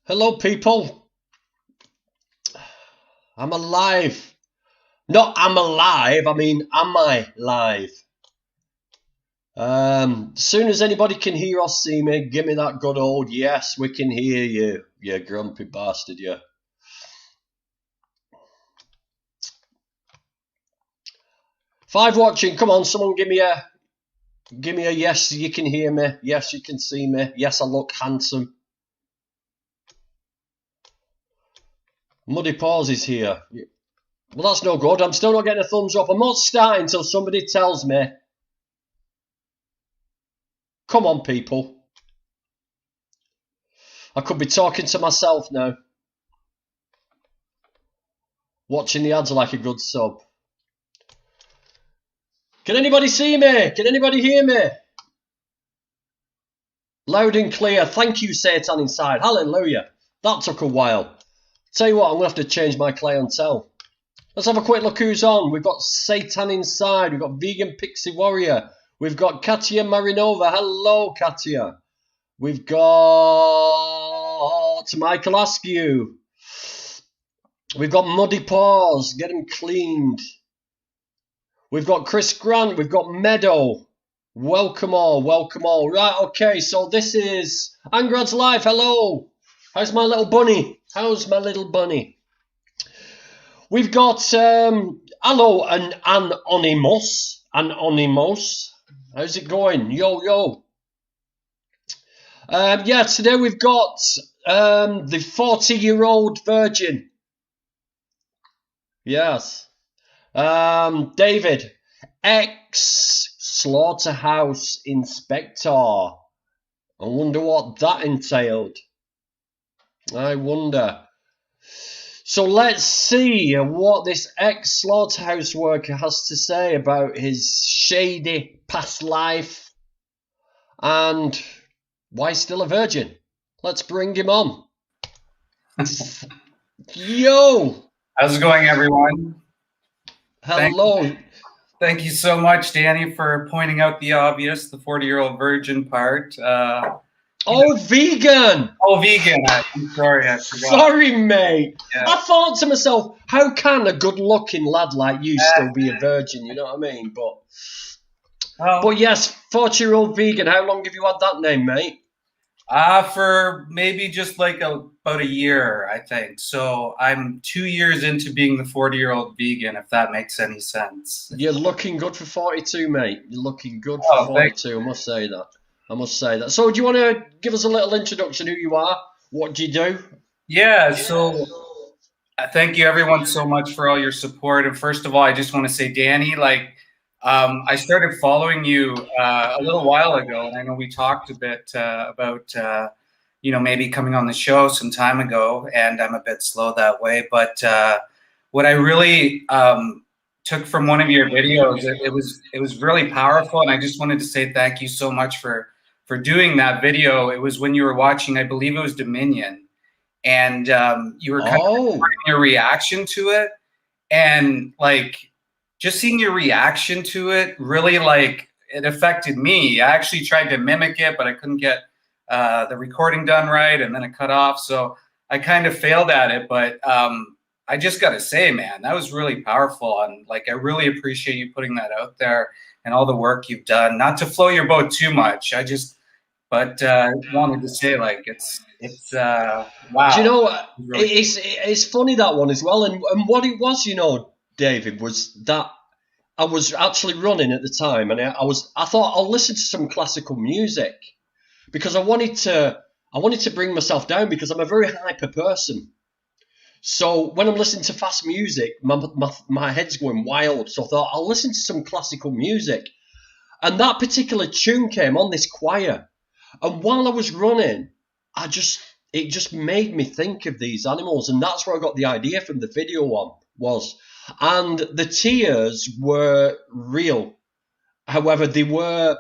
Hello, people. I'm alive. Not I'm alive. I mean, am I live? Soon as anybody can hear or see me, give me that good old yes, we can hear you, you grumpy bastard, you. Five watching. Come on, someone give me a yes. You can hear me. Yes, you can see me. Yes, I look handsome. Muddy Paws is here. Well, that's no good. I'm still not getting a thumbs up. I'm not starting until somebody tells me. Come on, people. I could be talking to myself now. Watching the ads like a good sub. Can anybody see me? Can anybody hear me? Loud and clear. Thank you, Satan inside. Hallelujah. That took a while. Tell you what, I'm going to have to change my clientele. Let's have a quick look who's on. We've got Satan inside. We've got Vegan Pixie Warrior. We've got Katia Marinova. Hello, Katia. We've got Michael Askew. We've got Muddy Paws. Get him cleaned. We've got Chris Grant. We've got Meadow. Welcome all. Welcome all. Right, okay. So this is Angrad's Live. Hello. How's my little bunny? How's my little bunny? We've got hello and Anonymous. Anonymous. How's it going? Yo, yo. Yeah, today we've got the 40-year-old virgin. Yes. David, ex-Slaughterhouse inspector. I wonder what that entailed. I wonder. So let's see what this ex-Slaughterhouse worker has to say about his shady past life and why he's still a virgin. Let's bring him on. Yo! How's it going, everyone? Hello. Thank you so much, Danny, for pointing out the obvious, the 40-year-old virgin part. Vegan! Oh, vegan. I'm sorry, I forgot. Sorry, mate. Yeah. I thought to myself, how can a good-looking lad like you still be a virgin? You know what I mean? But yes, 40-year-old vegan. How long have you had that name, mate? For maybe just like about a year, I think. So I'm 2 years into being the 40-year-old vegan, if that makes any sense. You're looking good for 42, mate. You're looking good for 42. I must say that. I must say that. So do you want to give us a little introduction, who you are? What do you do? Yeah, so thank you everyone so much for all your support. And first of all, I just want to say, Danny, I started following you a little while ago, and I know we talked a bit about, maybe coming on the show some time ago, and I'm a bit slow that way. But what I really took from one of your videos, it was really powerful, and I just wanted to say thank you so much for doing that video. It was when you were watching, I believe it was Dominion, and you were kind of recording your reaction to it, and just seeing your reaction to it really it affected me. I actually tried to mimic it, but I couldn't get the recording done right, and then it cut off, so I kind of failed at it. But I just got to say, man, that was really powerful, and I really appreciate you putting that out there and all the work you've done. Not to float your boat too much, but wanted to say it's wow. Do you know, it's funny, that one as well, and what it was, David, was that I was actually running at the time, and I thought I'll listen to some classical music because I wanted to bring myself down because I'm a very hyper person. So when I'm listening to fast music, my head's going wild. So I thought I'll listen to some classical music, and that particular tune came on, this choir, and while I was running, it just made me think of these animals, and that's where I got the idea from the video was. And the tears were real. However, they were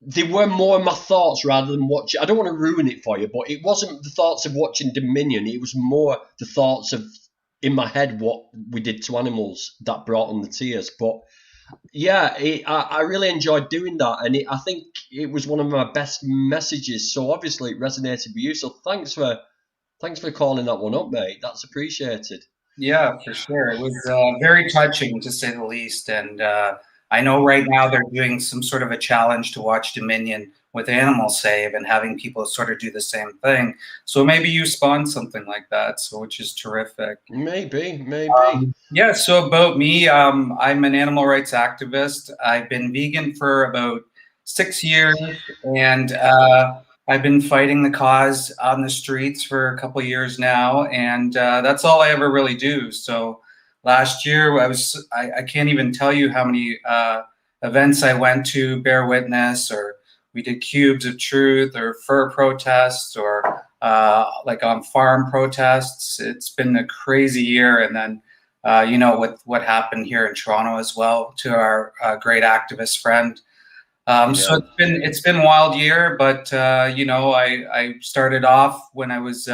more my thoughts rather than watching. I don't want to ruin it for you, but it wasn't the thoughts of watching Dominion. It was more the thoughts of, in my head, what we did to animals that brought on the tears. But Yeah, I really enjoyed doing that, and I think it was one of my best messages. So obviously it resonated with you. So thanks for calling that one up, mate. That's appreciated. Yeah, for sure. It was very touching, to say the least. And I know right now they're doing some sort of a challenge to watch Dominion with Animal Save and having people sort of do the same thing. So maybe you spawned something like that, so which is terrific. Maybe. Yeah, so about me, I'm an animal rights activist. I've been vegan for about 6 years, and I've been fighting the cause on the streets for a couple of years now, and that's all I ever really do. So last year, I can't even tell you how many events I went to, bear witness, or we did cubes of truth, or fur protests, or like on farm protests. It's been a crazy year, and then with what happened here in Toronto as well to our great activist friend. So it's been a wild year, but I started off when I was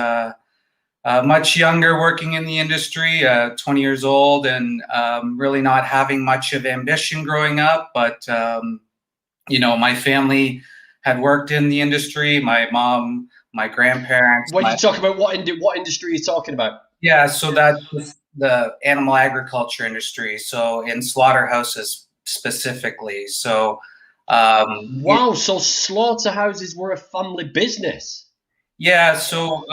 much younger, working in the industry, 20 years old, and really not having much of ambition growing up. But my family had worked in the industry. My mom, my grandparents. When you talk about what industry are you talking about? Yeah, so that's the animal agriculture industry. So in slaughterhouses specifically. So wow, so slaughterhouses were a family business. Yeah, so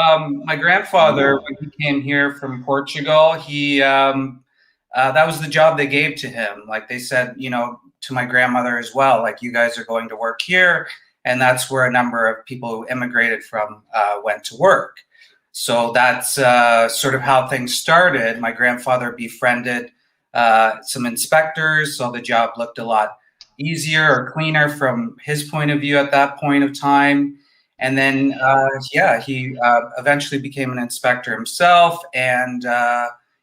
my grandfather, when he came here from Portugal, he that was the job they gave to him. Like they said, to my grandmother as well, like you guys are going to work here, and that's where a number of people who immigrated from went to work. So that's sort of how things started. My grandfather befriended some inspectors, so the job looked a lot easier or cleaner from his point of view at that point of time. And then, he eventually became an inspector himself. And,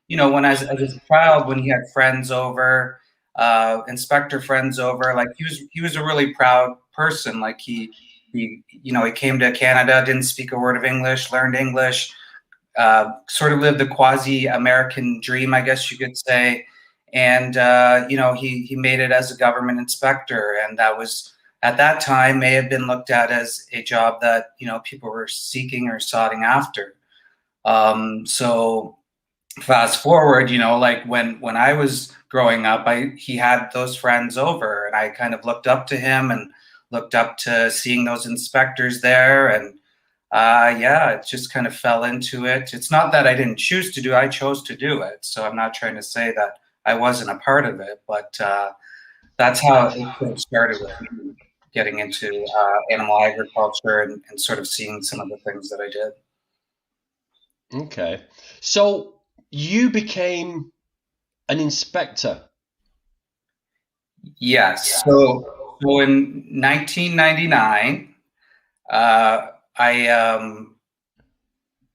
when as a child, when he had friends over, inspector friends over, like he was a really proud person. Like he came to Canada, didn't speak a word of English, learned English, sort of lived the quasi-American dream, I guess you could say. And, he made it as a government inspector. And that was, at that time, may have been looked at as a job that, people were seeking or sought after. So fast forward, like when I was growing up, he had those friends over, and I kind of looked up to him and looked up to seeing those inspectors there. And it just kind of fell into it. It's not that I didn't choose to do it, I chose to do it. So I'm not trying to say that I wasn't a part of it, but that's how it started with me getting into animal agriculture and sort of seeing some of the things that I did. Okay. So you became an inspector? Yes. So in 1999, I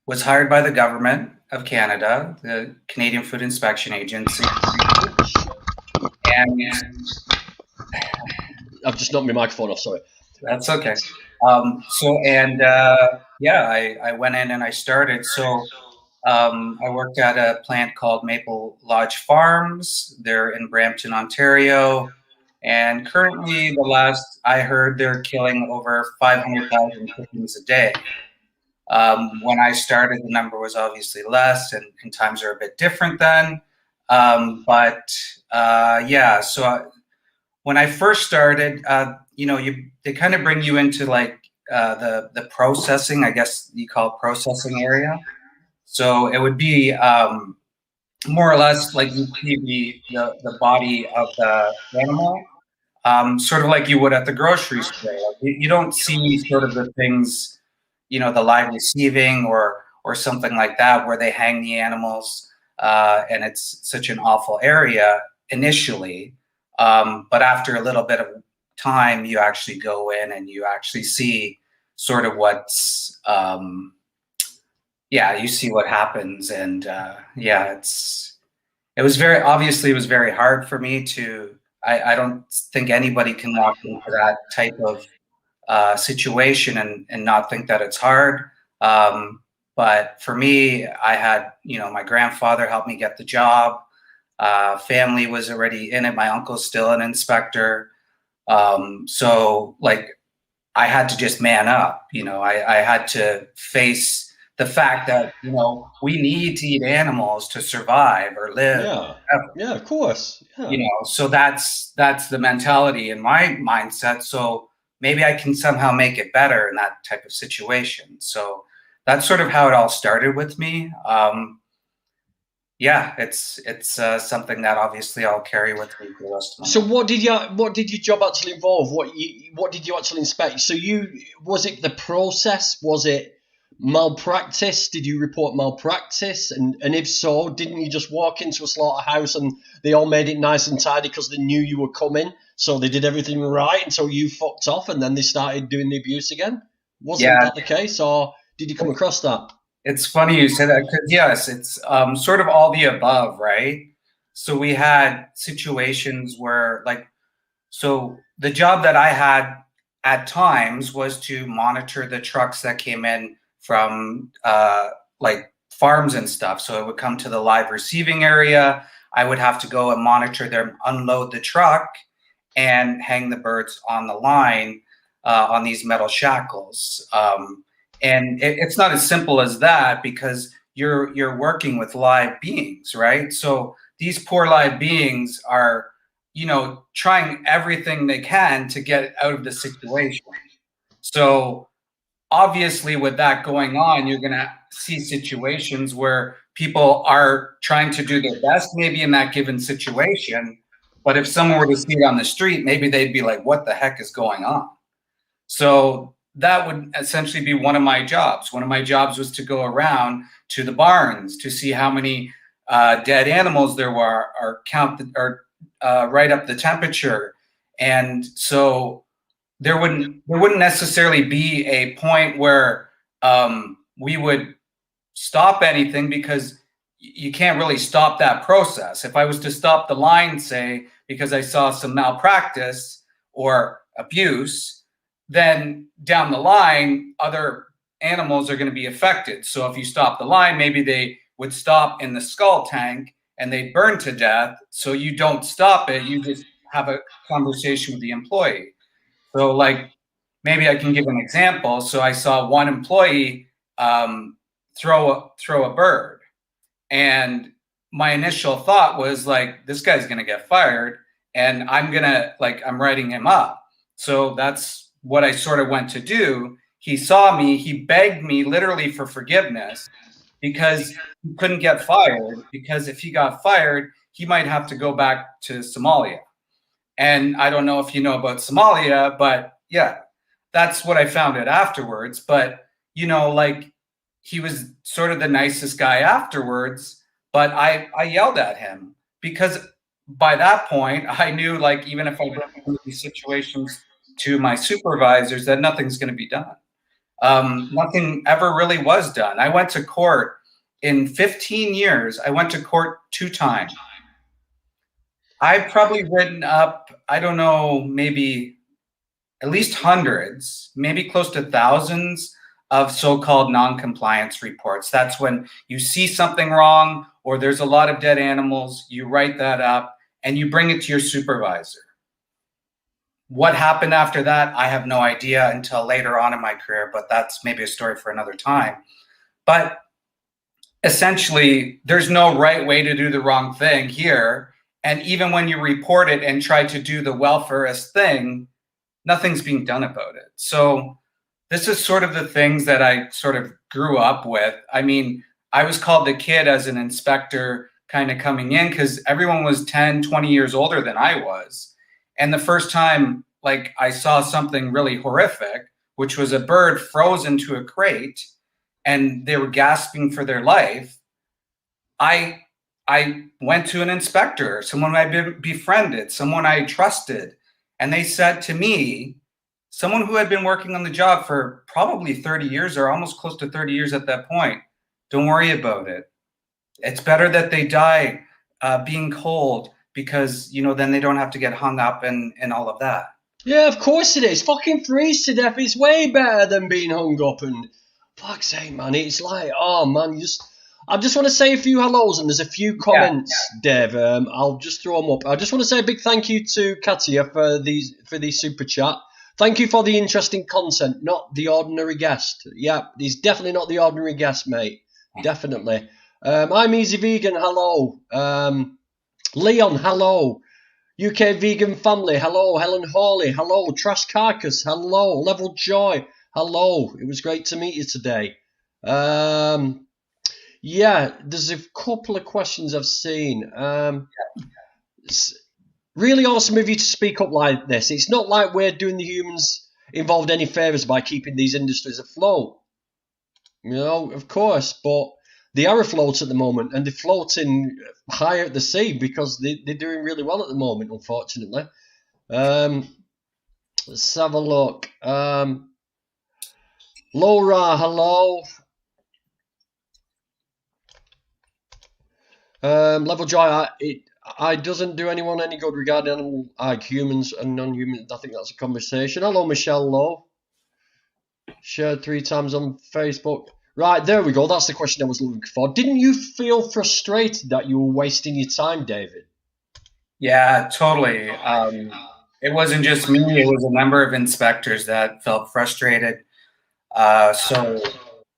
was hired by the government of Canada, the Canadian Food Inspection Agency. And I've just knocked my microphone off, sorry. That's okay. I went in and I started. So I worked at a plant called Maple Lodge Farms. They're in Brampton, Ontario. And currently, the last I heard, they're killing over 500,000 chickens a day. When I started, the number was obviously less, and times are a bit different then. So when I first started, they kind of bring you into like the processing, I guess you call it processing area. So it would be more or less like you see the body of the animal, sort of like you would at the grocery store. You don't see sort of the things, the live receiving or something like that, where they hang the animals, and it's such an awful area initially. But after a little bit of time, you actually go in and you actually see sort of what's, you see what happens. And it was very hard for me to, I don't think anybody can walk into that type of situation and not think that it's hard. But for me, I had, my grandfather helped me get the job. Family was already in it. My uncle's still an inspector. So like I had to just man up, I had to face the fact that, we need to eat animals to survive or live. Yeah. Yeah, of course. Yeah. So that's the mentality in my mindset. So maybe I can somehow make it better in that type of situation. So that's sort of how it all started with me. Yeah, it's something that obviously I'll carry with me for the rest of my life. So what did your job actually involve? What did you actually inspect? So was it the process? Was it malpractice? Did you report malpractice? And if so, didn't you just walk into a slaughterhouse and they all made it nice and tidy because they knew you were coming, so they did everything right until you fucked off and then they started doing the abuse again? Wasn't that the case, or did you come across that? It's funny you say that, because yes, it's sort of all the above, right? So we had situations where, so the job that I had at times was to monitor the trucks that came in from farms and stuff. So it would come to the live receiving area. I would have to go and monitor them, unload the truck, and hang the birds on the line on these metal shackles. And it's not as simple as that, because you're working with live beings, right? So these poor live beings are, trying everything they can to get out of the situation. So obviously with that going on, you're going to see situations where people are trying to do their best maybe in that given situation. But if someone were to see it on the street, maybe they'd be like, what the heck is going on? So that would essentially be one of my jobs. One of my jobs was to go around to the barns to see how many dead animals there were, or write up the temperature. And so there wouldn't necessarily be a point where we would stop anything, because you can't really stop that process. If I was to stop the line, say, because I saw some malpractice or abuse, then down the line, other animals are going to be affected. So if you stop the line, maybe they would stop in the skull tank and they'd burn to death. So you don't stop it. You just have a conversation with the employee. So maybe I can give an example. So I saw one employee throw a bird. And my initial thought was this guy's going to get fired, and I'm writing him up. So that's what I sort of went to do. He saw me, he begged me literally for forgiveness, because he couldn't get fired, because if he got fired, he might have to go back to Somalia. And I don't know if you know about Somalia, but yeah, that's what I found out afterwards. But, he was sort of the nicest guy afterwards, but I yelled at him, because by that point, I knew, even if I bring these situations to my supervisors, that nothing's going to be done. Nothing ever really was done. I went to court in 15 years. I went to court 2 times. I've probably written up, I don't know, maybe at least hundreds, maybe close to thousands of so-called non-compliance reports. That's when you see something wrong, or there's a lot of dead animals, you write that up and you bring it to your supervisor. What happened after that, I have no idea until later on in my career, but that's maybe a story for another time. But essentially, there's no right way to do the wrong thing here. And even when you report it and try to do the welfareist thing, nothing's being done about it. So this is sort of the things that I sort of grew up with. I mean, I was called the kid as an inspector kind of coming in, because everyone was 10, 20 years older than I was. And the first time, I saw something really horrific, which was a bird frozen to a crate and they were gasping for their life, I went to an inspector, someone I befriended, someone I trusted, and they said to me, someone who had been working on the job for probably 30 years or almost close to 30 years at that point, don't worry about it. It's better that they die being cold, because, then they don't have to get hung up and all of that. Yeah, of course it is. Fucking freeze to death is way better than being hung up. And fuck's sake, man, it's oh man, I just want to say a few hellos, and there's a few comments, Dave. I'll just throw them up. I just want to say a big thank you to Katia for the super chat. Thank you for the interesting content, not the ordinary guest. Yeah, he's definitely not the ordinary guest, mate. Definitely. I'm Easy Vegan, hello. Leon, hello. UK Vegan Family, hello. Helen Hawley, hello. Trash Carcass, hello. Level Joy, hello. It was great to meet you today. Yeah, there's a couple of questions I've seen. It's really awesome of you to speak up like this. It's not like we're doing the humans involved any favours by keeping these industries afloat. You know, of course, but they are afloat at the moment, and they're floating higher at the sea because they're doing really well at the moment, unfortunately. Let's have a look. Laura, hello. Level Joy, it doesn't do anyone any good regarding animal ag, humans and non-humans. I think that's a conversation. Hello, Michelle Lowe. Shared 3 times on Facebook. Right, there we go. That's the question I was looking for. Didn't you feel frustrated that you were wasting your time, David? Yeah, totally. It wasn't just me. It was a number of inspectors that felt frustrated. So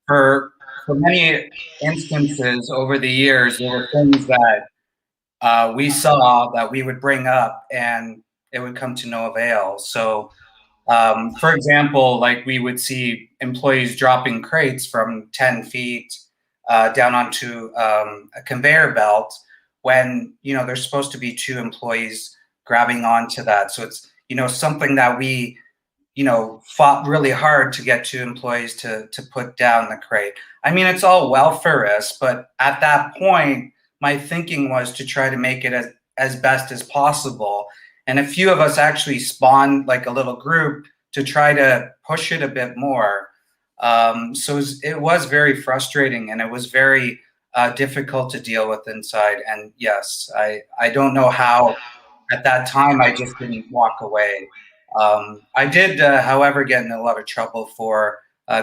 for many instances over the years, there were things that we saw that we would bring up and it would come to no avail. So, for example, like we would see employees dropping crates from 10 feet down onto a conveyor belt when, you know, there's supposed to be 2 employees grabbing onto that. So it's, you know, something that we, you know, fought really hard to get 2 employees to put down the crate. I mean, it's all welfareist, but at that point, my thinking was to try to make it as best as possible. And a few of us actually spawned like a little group to try to push it a bit more. So it was very frustrating, and it was very difficult to deal with inside. And yes, I don't know how at that time I just didn't walk away. I did, however, get in a lot of trouble for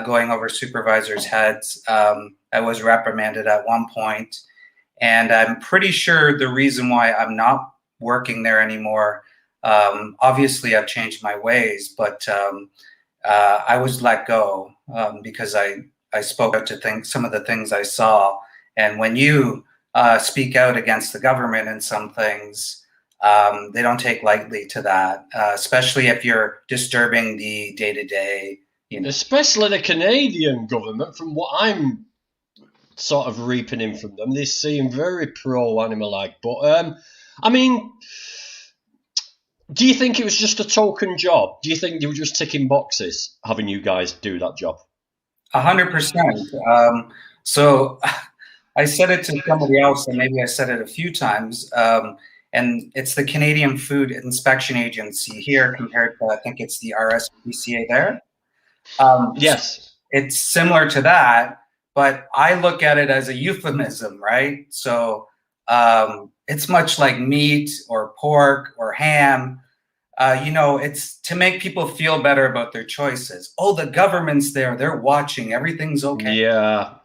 going over supervisors' heads. I was reprimanded at one point, and I'm pretty sure the reason why I'm not working there anymore, obviously I've changed my ways, but I was let go because I spoke out to some of the things I saw. And when you speak out against the government in some things, they don't take lightly to that, especially if you're disturbing the day-to-day. You know. Especially the Canadian government, from what I'm sort of reaping in from them, they seem very pro-animal ag. But, I mean, do you think it was just a token job? Do you think they were just ticking boxes, having you guys do that job? 100%. So I said it to somebody else, and maybe I said it a few times, and it's the Canadian Food Inspection Agency here compared to, I think it's the RSPCA there. Yes. It's similar to that, but I look at it as a euphemism, right? So it's much like meat or pork or ham. You know, it's to make people feel better about their choices. Oh, the government's there. They're watching. Everything's okay. Yeah.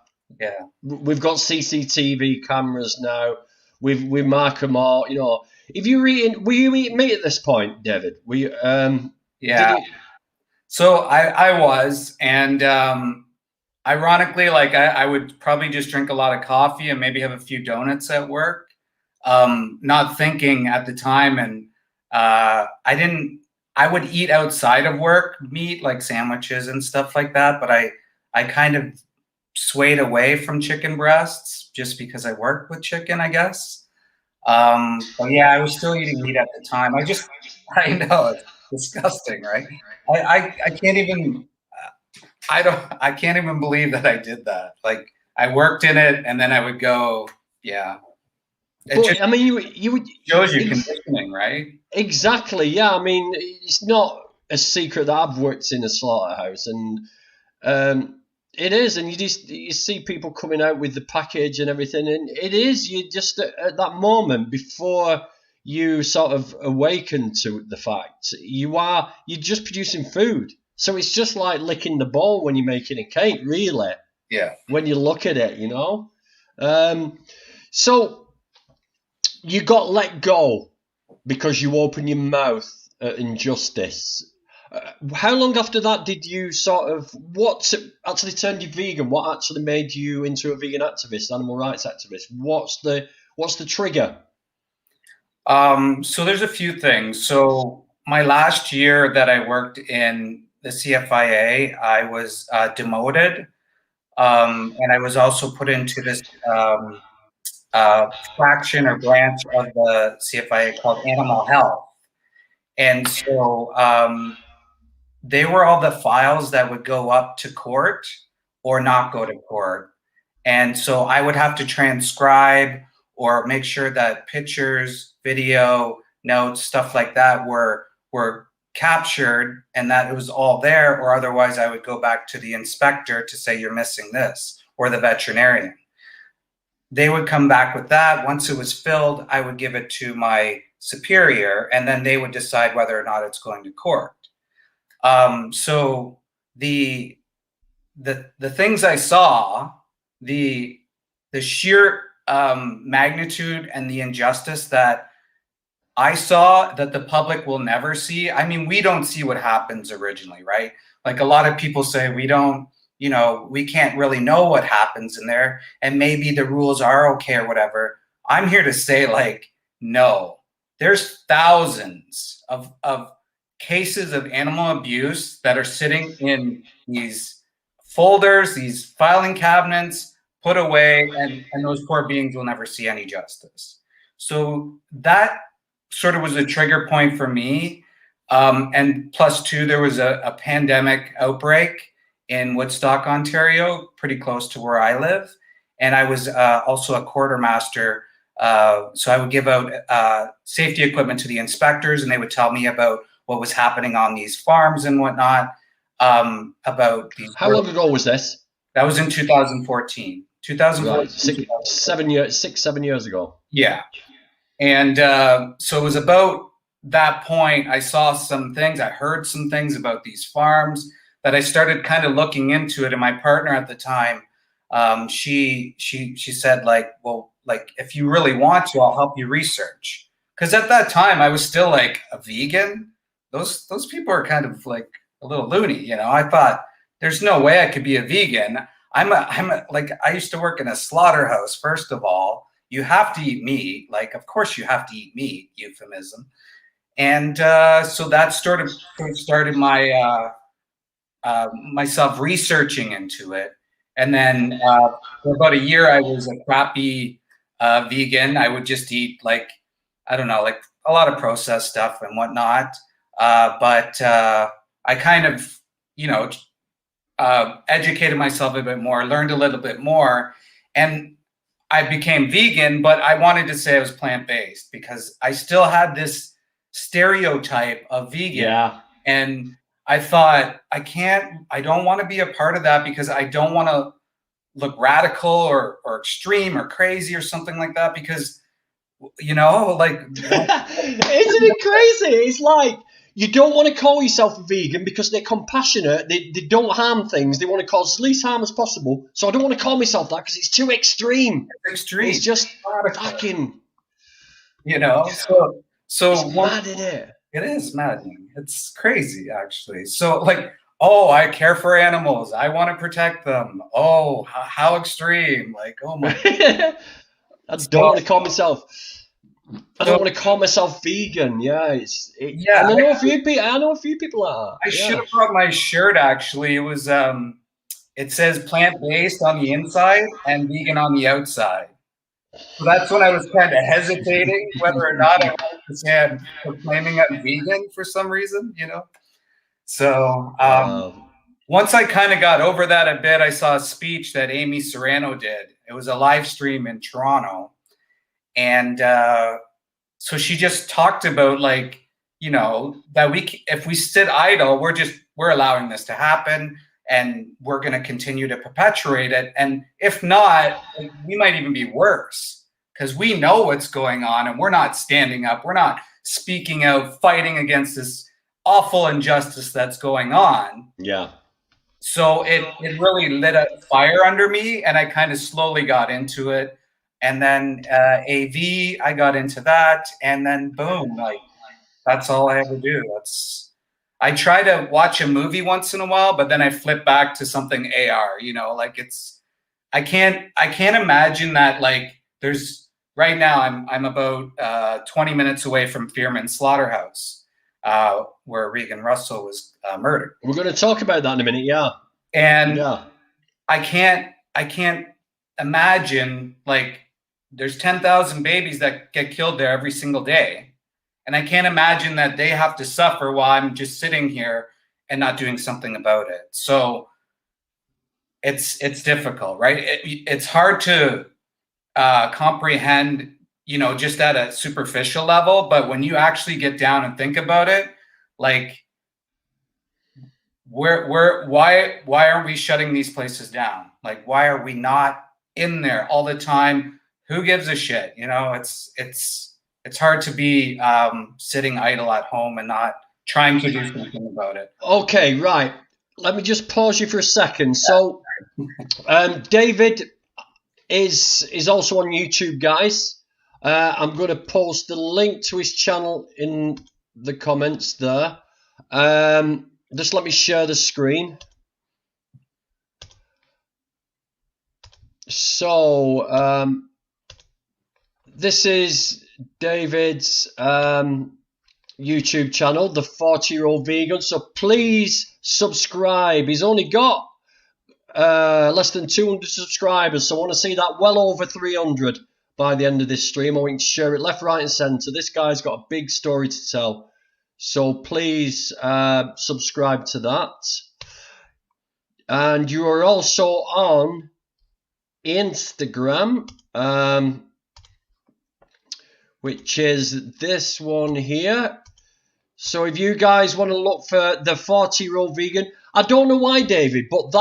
Yeah. We've got CCTV cameras now. We mark them all. You know, if you're eating, were you eating meat at this point, David? Yeah. So I was, and ironically, like I would probably just drink a lot of coffee and maybe have a few donuts at work, not thinking at the time. And I would eat outside of work meat, like sandwiches and stuff like that. But I kind of swayed away from chicken breasts just because I worked with chicken, I guess. But yeah, I was still eating meat at the time. I know it's disgusting, right? I can't even, I can't even believe that I did that. Like I worked in it and then I would go, yeah. I mean, you would shows you conditioning, right? Exactly. Yeah. I mean, it's not a secret that I've worked in a slaughterhouse, and it is, and you see people coming out with the package and everything, and it is, you just at that moment before you sort of awaken to the fact you're just producing food, so it's just like licking the bowl when you're making a cake, really. Yeah. When you look at it, you know. So you got let go because you opened your mouth at injustice. How long after that did you what actually turned you vegan? What actually made you into a vegan activist, animal rights activist? What's the trigger? So there's a few things. So my last year that I worked in the CFIA, I was demoted, and I was also put into this fraction or branch of the CFIA called Animal Health. And so they were all the files that would go up to court or not go to court. And so I would have to transcribe or make sure that pictures, video, notes, stuff like that were captured and that it was all there, or otherwise I would go back to the inspector to say you're missing this, or the veterinarian. They would come back with that. Once it was filled, I would give it to my superior, and then they would decide whether or not it's going to court. So the things I saw, the sheer magnitude and the injustice that I saw that the public will never see. I mean, we don't see what happens originally, right? Like a lot of people say we don't, we can't really know what happens in there, and maybe the rules are okay or whatever. I'm here to say, like, no, there's thousands of cases of animal abuse that are sitting in these folders, these filing cabinets, put away, and those poor beings will never see any justice. So that sort of was a trigger point for me. And plus two, there was a pandemic outbreak in Woodstock, Ontario, pretty close to where I live. And I was also a quartermaster. So I would give out safety equipment to the inspectors, and they would tell me about what was happening on these farms and whatnot. About these. How long ago was this? That was in 2014. 2014. Right. 7 years ago. Yeah. And so it was about that point. I saw some things, I heard some things about these farms that I started kind of looking into it. And my partner at the time, she said, like, well, like, if you really want to, I'll help you research. Because at that time I was still like, a vegan? Those people are kind of like a little loony, I thought there's no way I could be a vegan. I used to work in a slaughterhouse. First of all, you have to eat meat. Like, of course you have to eat meat, euphemism. And so that started my myself researching into it. And then for about a year, I was a crappy vegan. I would just eat, like, I don't know, like a lot of processed stuff and whatnot. But I kind of, educated myself a bit more, learned a little bit more, and I became vegan, but I wanted to say I was plant-based because I still had this stereotype of vegan. Yeah. And I thought, I don't want to be a part of that because I don't want to look radical or extreme or crazy or something like that because, like. Isn't it crazy? It's like, you don't want to call yourself a vegan because they're compassionate. They don't harm things. They want to cause as least harm as possible. So I don't want to call myself that because it's too extreme. It's extreme. It's just fucking. So it's mad, isn't it? It is maddening. It's crazy, actually. So, like, oh, I care for animals. I want to protect them. Oh, how extreme! Like, oh my. I don't want to call myself. I don't want to call myself vegan. Yeah, yeah. And I know a few people like that. I should have brought my shirt. Actually, it was. It says plant-based on the inside and vegan on the outside. So that's when I was kind of hesitating whether or not I wanted to say I'm proclaiming I'm vegan for some reason, So once I kind of got over that a bit, I saw a speech that Amy Serrano did. It was a live stream in Toronto. And so she just talked about, like, that if we sit idle, we're allowing this to happen, and we're going to continue to perpetuate it. And if not, we might even be worse because we know what's going on and we're not standing up. We're not speaking out, fighting against this awful injustice that's going on. Yeah. So it really lit a fire under me, and I kind of slowly got into it. And then AV, I got into that, and then boom, like that's all I ever do. I try to watch a movie once in a while, but then I flip back to something AR. Like I can't imagine that. Like there's right now, I'm about 20 minutes away from Fearman Slaughterhouse, where Regan Russell was murdered. We're going to talk about that in a minute, yeah. And I can't imagine, like, there's 10,000 babies that get killed there every single day. And I can't imagine that they have to suffer while I'm just sitting here and not doing something about it. So it's difficult, right? It's hard to comprehend, just at a superficial level. But when you actually get down and think about it, like, why aren't we shutting these places down? Like, why are we not in there all the time? Who gives a shit? It's hard to be sitting idle at home and not trying to do something about it. Okay, right. Let me just pause you for a second. So, David is also on YouTube, guys. I'm going to post the link to his channel in the comments there. Just let me share the screen. So, this is David's YouTube channel, the 40-year-old vegan. So please subscribe. He's only got less than 200 subscribers, so I want to see that well over 300 by the end of this stream. I want to share it left, right, and centre. This guy's got a big story to tell. So please subscribe to that. And you are also on Instagram, which is this one here. So if you guys want to look for the 40-year-old vegan, I don't know why, David, but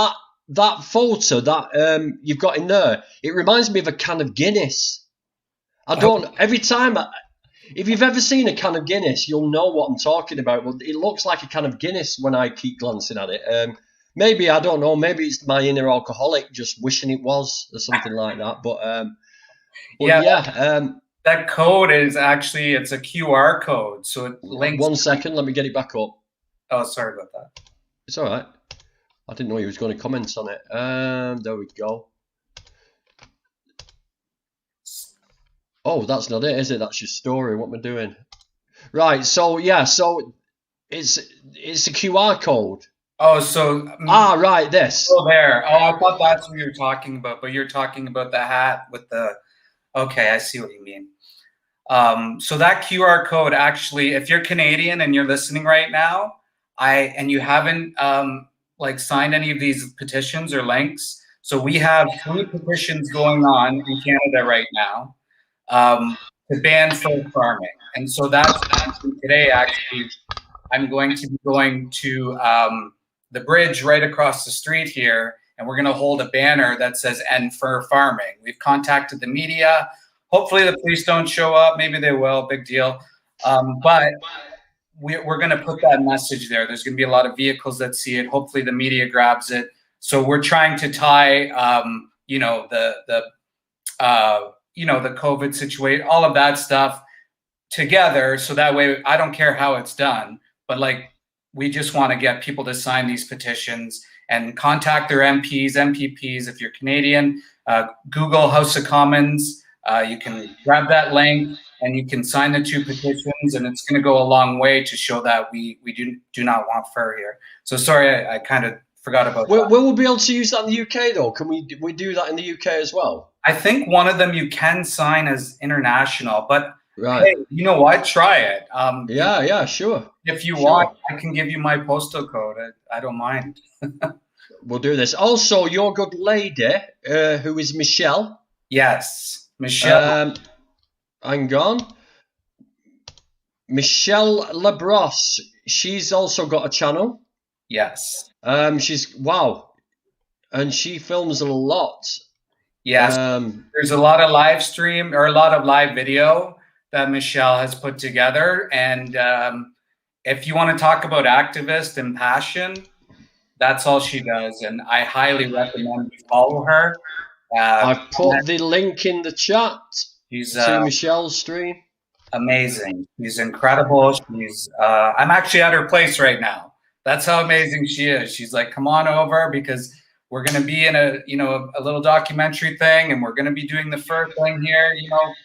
that photo that you've got in there, it reminds me of a can of Guinness. Every time, if you've ever seen a can of Guinness, you'll know what I'm talking about. But it looks like a can of Guinness when I keep glancing at it. Maybe, I don't know, maybe it's my inner alcoholic just wishing it was or something like that. But that code is actually, it's a QR code. So it links. 1 second, let me get it back up. Oh, sorry about that. It's all right. I didn't know he was going to comment on it. There we go. Oh, that's not it, is it? That's your story. What am I doing? Right. So yeah. So it's a QR code. Oh, so right. This. Oh, there. Oh, I thought that's what you were talking about, but you're talking about the hat with the. Okay, I see what you mean. So that QR code, actually, if you're Canadian and you're listening right now, and you haven't signed any of these petitions or links, so we have 3 petitions going on in Canada right now. To ban fur farming. And so that's today, actually, I'm going to be going to the bridge right across the street here, and we're going to hold a banner that says "End Fur Farming." We've contacted the media. Hopefully the police don't show up. Maybe they will, big deal. But we're going to put that message there. There's going to be a lot of vehicles that see it. Hopefully the media grabs it. So we're trying to tie, the COVID situation, all of that stuff together. So that way, I don't care how it's done, but we just want to get people to sign these petitions and contact their MPs. If you're Canadian, Google House of Commons. You can grab that link and you can sign the 2 petitions, and it's going to go a long way to show that we do not want fur here. So sorry, I kind of forgot about that. Will we be able to use that in the UK though? Can we do that in the UK as well? I think one of them you can sign as international, but right. Hey, you know what? Try it. Yeah, sure. If you want, I can give you my postal code. I don't mind. We'll do this. Also, your good lady, who is Michelle. Yes, Michelle. Hang on. Michelle Labrosse. She's also got a channel. Yes. Wow. And she films a lot. Yes. There's a lot of live stream or a lot of live video that Michelle has put together. And if you want to talk about activist and passion, That's all she does, and I highly recommend you follow her. I've put the link in the chat to Michelle's stream. Amazing. She's incredible. She's I'm actually at her place right now. That's how amazing she is. She's like, come on over because we're going to be in a little documentary thing, and we're going to be doing the fur thing here.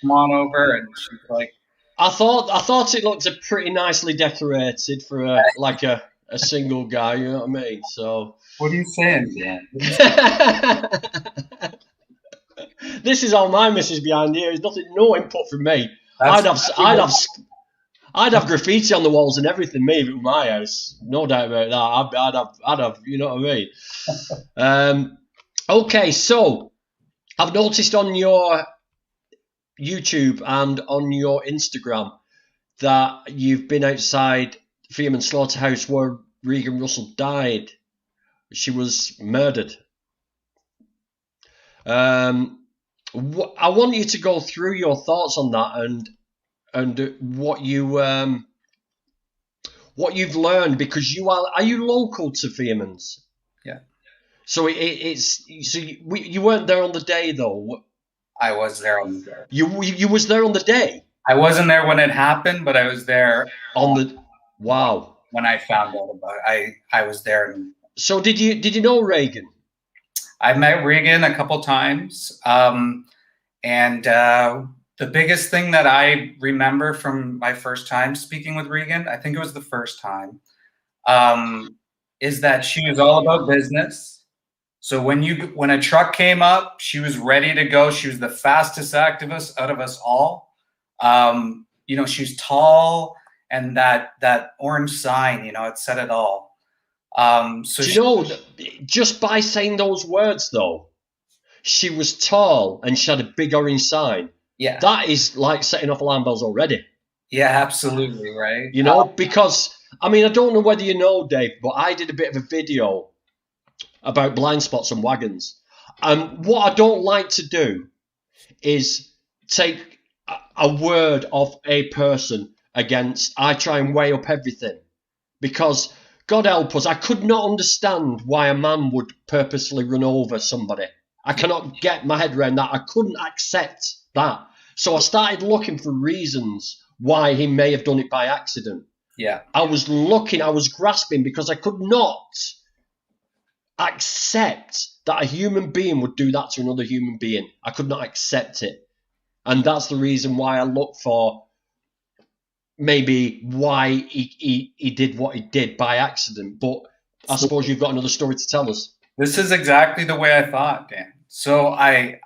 Come on over. And she's like, I thought it looked pretty nicely decorated for a single guy. You know what I mean? So what are you saying, Dan? This is all my missus behind here. There's no input from me. I'd have graffiti on the walls and everything. Me, if it were my house, no doubt about that. I'd have. You know what I mean? Okay, so I've noticed on your YouTube and on your Instagram that you've been outside Fearman Slaughterhouse where Regan Russell died. She was murdered. I want you to go through your thoughts on that and what you've learned, because are you local to Fearman's? Yeah. So you weren't there on the day though. I was there on the day. You was there on the day. I wasn't there when it happened, but I was there on the. Wow. When I found out about it, I was there. So did you know Regan? I met Regan a couple times, and the biggest thing that I remember from my first time speaking with Regan, I think it was the first time, is that she was all about business. So when a truck came up, she was ready to go. She was the fastest activist out of us all. She was tall, and that orange sign, it said it all. Just by saying those words though, she was tall and she had a big orange sign. Yeah, that is like setting off alarm bells already. Yeah, absolutely, right. Because I don't know whether you know, Dave, but I did a bit of a video about blind spots and wagons, and what I don't like to do is take a word of a person against. I try and weigh up everything, because God help us, I could not understand why a man would purposely run over somebody. I cannot get my head around that. I couldn't accept that. So I started looking for reasons why he may have done it by accident. Yeah. I was grasping, because I could not accept that a human being would do that to another human being. I could not accept it. And that's the reason why I look for maybe why he did what he did by accident. But I suppose you've got another story to tell us. This is exactly the way I thought, Dan. So I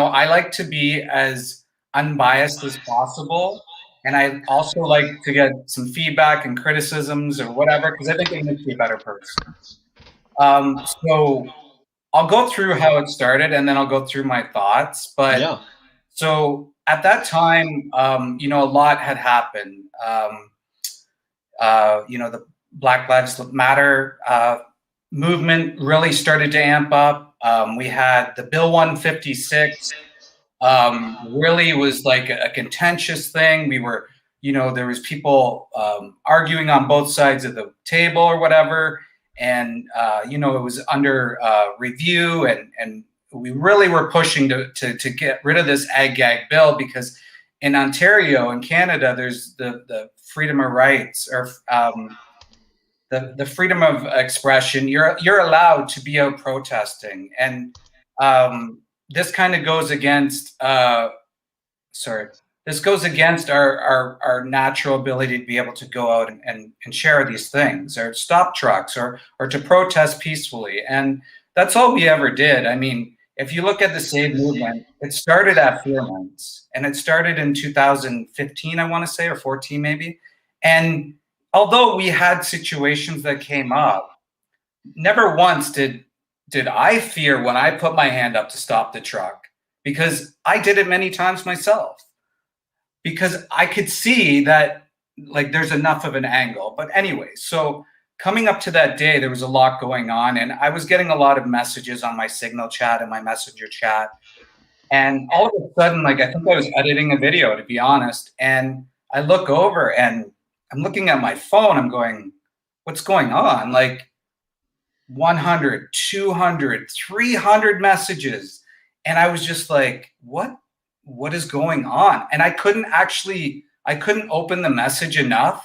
like to be as unbiased as possible. And I also like to get some feedback and criticisms or whatever, because I think it makes me a better person. So I'll go through how it started, and then I'll go through my thoughts. But yeah. So at that time, a lot had happened. The Black Lives Matter movement really started to amp up. We had the Bill 156. Really was like a contentious thing. We were, there was people arguing on both sides of the table or whatever. And, it was under review, and we really were pushing to get rid of this ag-gag bill, because in Ontario and Canada, there's the freedom of rights, or the freedom of expression. You're allowed to be out protesting. And this kind of goes against this goes against our natural ability to be able to go out and share these things, or stop trucks, or to protest peacefully. And that's all we ever did. I mean, if you look at the Save movement, it started at Fearman's, and it started in 2015, I want to say, or 14 maybe. And although we had situations that came up, never once did I fear when I put my hand up to stop the truck, because I did it many times myself, because I could see that there's enough of an angle. But anyway, so coming up to that day, there was a lot going on, and I was getting a lot of messages on my Signal chat and my Messenger chat. And all of a sudden, I think I was editing a video, to be honest, and I look over and I'm looking at my phone. I'm going, what's going on? Like 100, 200, 300 messages. And I was just like, what is going on? And I couldn't open the message enough.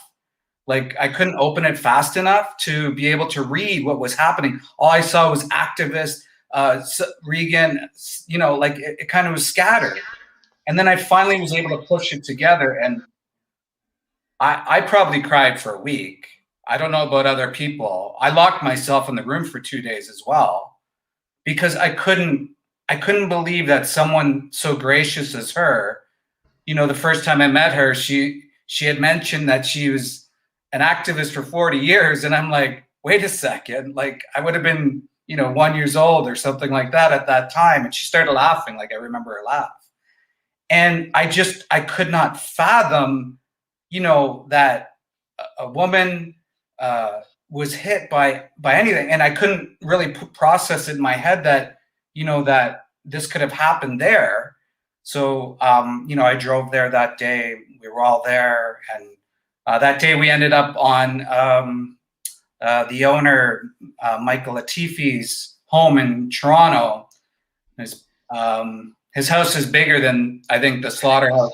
Like I couldn't open it fast enough to be able to read what was happening. All I saw was activist, Regan, you know, like it kind of was scattered. And then I finally was able to push it together, and I probably cried for a week. I don't know about other people. I locked myself in the room for 2 days as well, because I couldn't believe that someone so gracious as her, you know, the first time I met her, she had mentioned that she was an activist for 40 years. And I'm like, wait a second, like I would have been, you know, 1 year old or something like that at that time. And she started laughing. Like I remember her laugh. And I could not fathom, you know, that a woman was hit by anything. And I couldn't really process it in my head that, you know, that this could have happened there. So, you know, I drove there that day. We were all there. And that day we ended up on the owner, Michael Latifi's home in Toronto. His house is bigger than, I think, the Slaughterhouse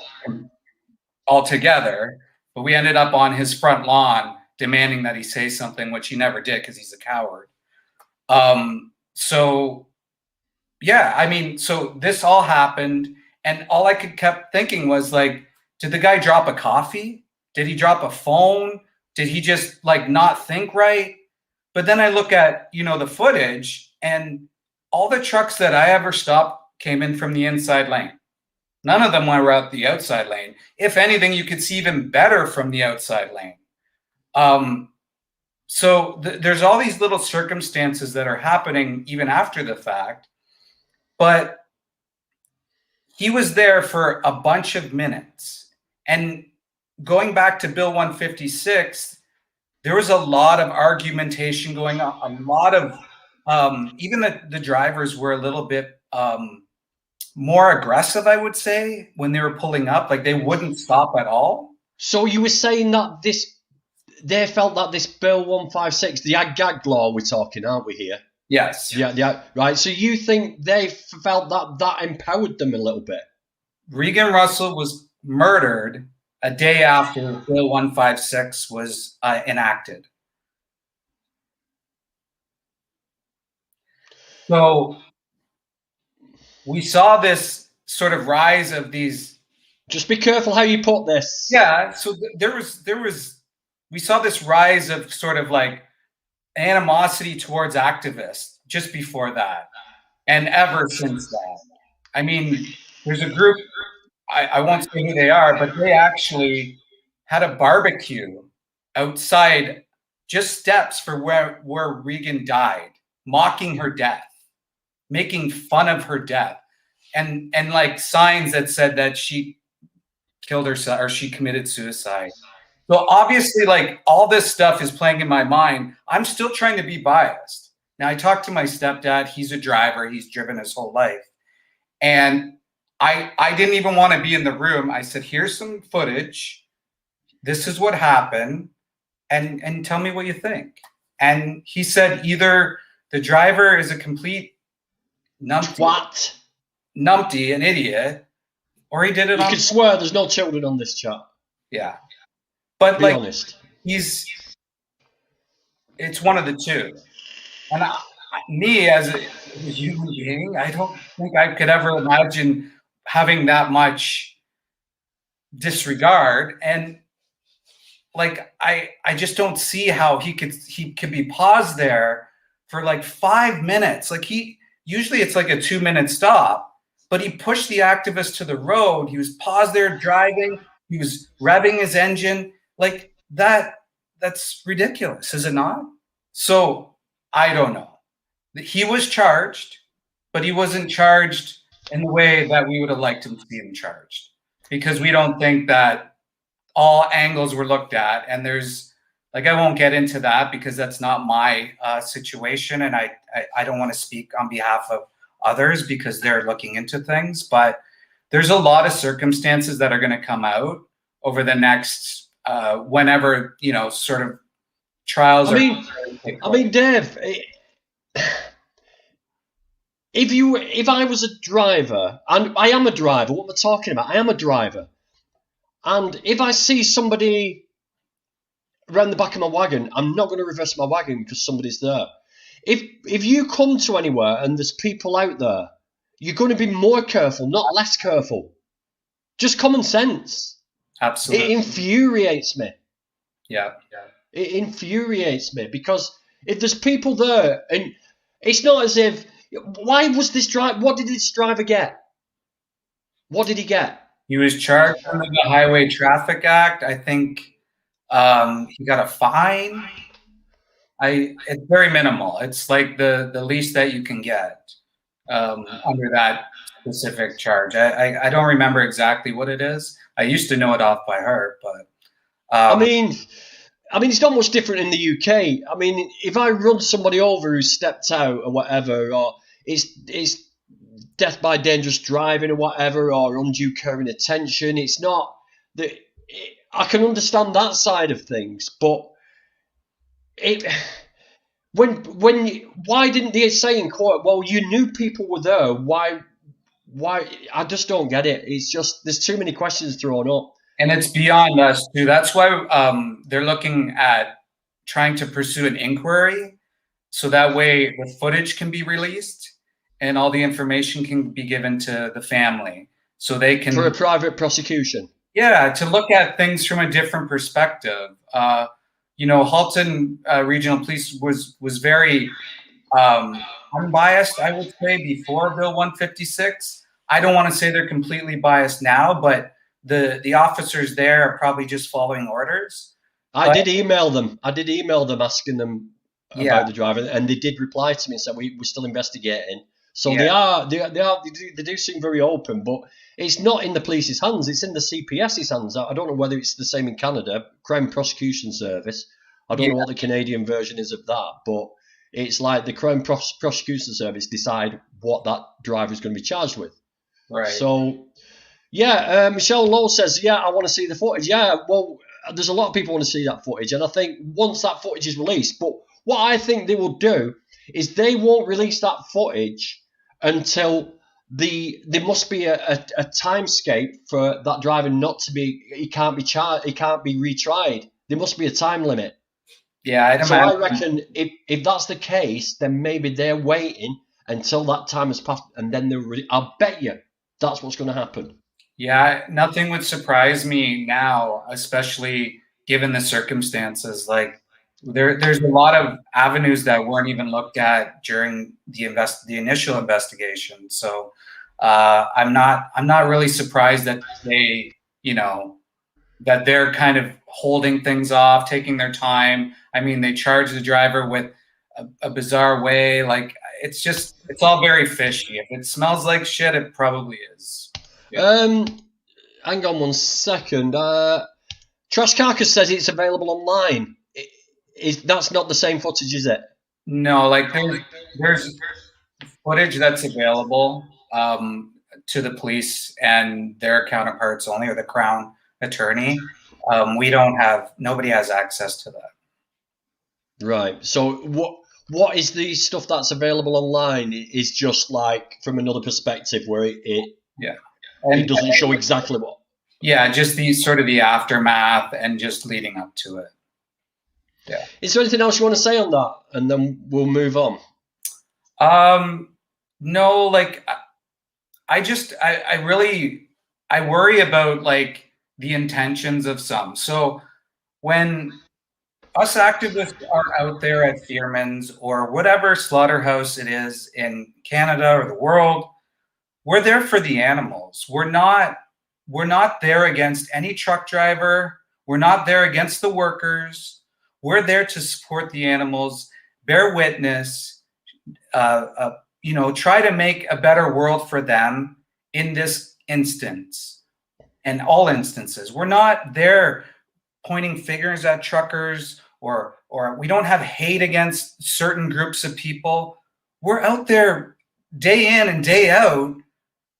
altogether. But we ended up on his front lawn demanding that he say something, which he never did because he's a coward. So, yeah, I mean, so this all happened. And all I kept thinking was like, did the guy drop a coffee? Did he drop a phone? Did he just like not think right? But then I look at, you know, the footage, and all the trucks that I ever stopped came in from the inside lane. None of them were out the outside lane. If anything, you could see even better from the outside lane. So there's all these little circumstances that are happening even after the fact. But he was there for a bunch of minutes. And going back to Bill 156, there was a lot of argumentation going on. A lot of, even the drivers were a little bit more aggressive, I would say, when they were pulling up. Like they wouldn't stop at all. So you were saying that they felt that this Bill 156, the Gag Law we're talking, aren't we here? Yes. Yeah, right. So you think they felt that empowered them a little bit? Regan Russell was murdered a day after Bill 156 was enacted. So we saw this sort of rise of these. Just be careful how you put this. Yeah. So we saw this rise of sort of like animosity towards activists just before that, and ever since that. I mean, there's a group, I won't say who they are, but they actually had a barbecue outside, just steps for where Regan died, mocking her death, making fun of her death, and like signs that said that she killed herself or she committed suicide. So obviously, like all this stuff is playing in my mind. I'm still trying to be biased. Now, I talked to my stepdad. He's a driver. He's driven his whole life. And I didn't even want to be in the room. I said, here's some footage. This is what happened. And tell me what you think. And he said either the driver is a complete numpty, an idiot, or he did it You can swear there's no children on this chat. Yeah. But be honest. It's one of the two. And me as a human being, I don't think I could ever imagine having that much disregard. And like, I just don't see how he could be paused there for like 5 minutes. Like usually it's like a 2-minute stop, but he pushed the activist to the road. He was paused there driving. He was revving his engine. Like that's ridiculous, is it not? So I don't know. He was charged, but he wasn't charged in the way that we would have liked him to be charged, because we don't think that all angles were looked at. And there's, like, I won't get into that because that's not my situation. And I don't want to speak on behalf of others because they're looking into things. But there's a lot of circumstances that are going to come out over the next, whenever, you know, sort of trials I mean, Dave, if I was a driver, and I am a driver, what am I talking about? I am a driver. And if I see somebody around the back of my wagon, I'm not going to reverse my wagon because somebody's there. If you come to anywhere and there's people out there, you're going to be more careful, not less careful. Just common sense. Absolutely. It infuriates me. Yeah. It infuriates me because if there's people there, and it's not as if, why was this driver, what did this driver get? What did he get? He was charged under the Highway Traffic Act. I think he got a fine. It's very minimal. It's like the least that you can get under that specific charge. I don't remember exactly what it is. I used to know it off by heart, but I mean, it's not much different in the UK. I mean, if I run somebody over who stepped out or whatever, or it's death by dangerous driving or whatever, or undue care and attention, it's not that. I can understand that side of things, but why didn't they say in court? Well, you knew people were there. Why? I just don't get it. It's just there's too many questions thrown up. And it's beyond us too. That's why they're looking at trying to pursue an inquiry, so that way the footage can be released and all the information can be given to the family, so they can for a private prosecution. Yeah, to look at things from a different perspective. Halton Regional Police was very unbiased, I would say, before Bill 156. I don't want to say they're completely biased now, but the officers there are probably just following orders. I did email them asking them about the driver, and they did reply to me and said we're still investigating. So they do seem very open, but it's not in the police's hands. It's in the CPS's hands. I don't know whether it's the same in Canada, Crime Prosecution Service. I don't know what the Canadian version is of that, but it's like the Crime Prosecution Service decide what that driver is going to be charged with. Right. So, Michelle Lowe says, I want to see the footage. Yeah, well, there's a lot of people want to see that footage, and I think once that footage is released, but what I think they will do is they won't release that footage until there must be a timescape for that driver not to be. He can't be charged. He can't be retried. There must be a time limit. Yeah, I reckon if that's the case, then maybe they're waiting until that time has passed, and then I'll bet you that's what's going to happen. Yeah, nothing would surprise me now, especially given the circumstances. Like there's a lot of avenues that weren't even looked at during the initial investigation. So I'm not really surprised that that they're kind of holding things off, taking their time. I mean, they charge the driver with a bizarre way. Like it's all very fishy. If it smells like shit, it probably is. Yeah. Hang on one second. Trash Carcass says it's available online. That's not the same footage, is it? No, like there's footage that's available to the police and their counterparts only, or the Crown Attorney. Nobody has access to that. Right. So what is the stuff that's available online is just like from another perspective where it doesn't show exactly what. Yeah, just the aftermath and just leading up to it. Yeah. Is there anything else you want to say on that? And then we'll move on. No, like I worry about like the intentions of some. So when us activists are out there at Fearman's or whatever slaughterhouse it is in Canada or the world, we're there for the animals. We're not there against any truck driver. We're not there against the workers. We're there to support the animals, bear witness, try to make a better world for them in this instance and all instances. We're not there pointing fingers at truckers or we don't have hate against certain groups of people. We're out there day in and day out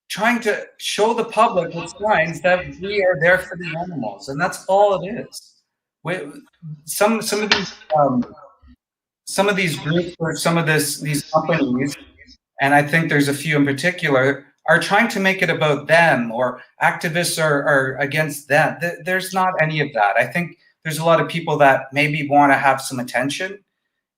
trying to show the public with signs that we are there for the animals. And that's all it is. some of these groups or these companies, and I think there's a few in particular, are trying to make it about them, or activists are against them. There's not any of that. I think there's a lot of people that maybe want to have some attention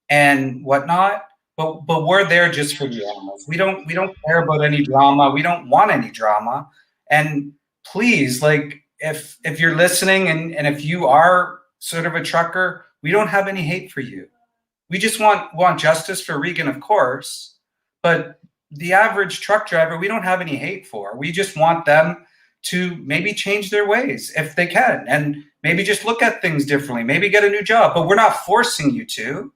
and whatnot, but we're there just for the animals. We don't care about any drama. We don't want any drama. And please, like, if you're listening and if you are sort of a trucker, we don't have any hate for you. We just want justice for Regan, of course, but the average truck driver, we don't have any hate for. We just want them to maybe change their ways if they can, and maybe just look at things differently, maybe get a new job, but we're not forcing you to.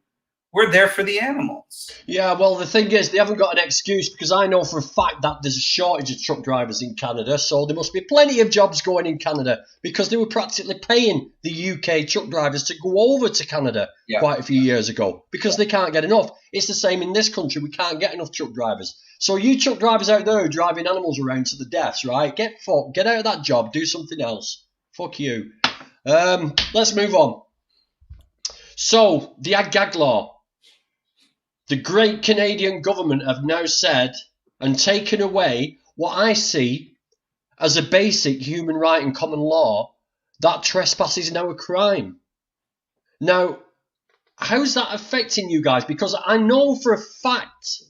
We're there for the animals. Yeah, well, the thing is, they haven't got an excuse, because I know for a fact that there's a shortage of truck drivers in Canada, so there must be plenty of jobs going in Canada, because they were practically paying the UK truck drivers to go over to Canada quite a few years ago, because they can't get enough. It's the same in this country. We can't get enough truck drivers. So you truck drivers out there driving animals around to the deaths, right? Get fucked. Get out of that job. Do something else. Fuck you. Let's move on. So, the Gag Law. The great Canadian government have now said and taken away what I see as a basic human right and common law, that trespass is now a crime. Now, how's that affecting you guys? Because I know for a fact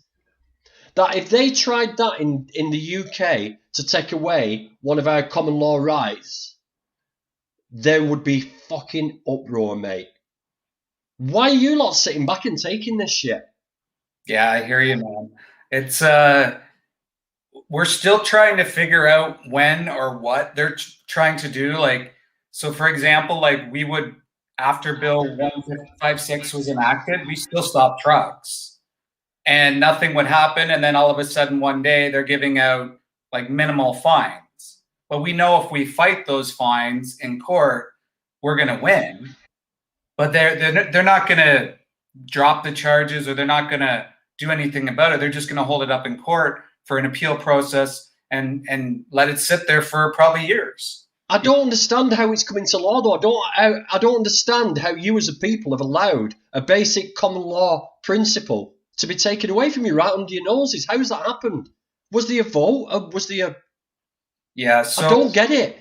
that if they tried that in the UK to take away one of our common law rights, there would be fucking uproar, mate. Why are you lot sitting back and taking this shit? Yeah, I hear you, man. It's we're still trying to figure out when or what they're trying to do. Like, so for example, like we would, after Bill 1556 was enacted, we still stopped trucks and nothing would happen. And then all of a sudden one day they're giving out like minimal fines. But we know if we fight those fines in court, we're going to win. But they're not going to drop the charges, or they're not going to do anything about it. They're just going to hold it up in court for an appeal process and let it sit there for probably years. I don't understand how it's coming to law, though. I don't understand how you as a people have allowed a basic common law principle to be taken away from you right under your noses. How's that happened? Was there a vote? Was there a... Yeah, so I don't get it.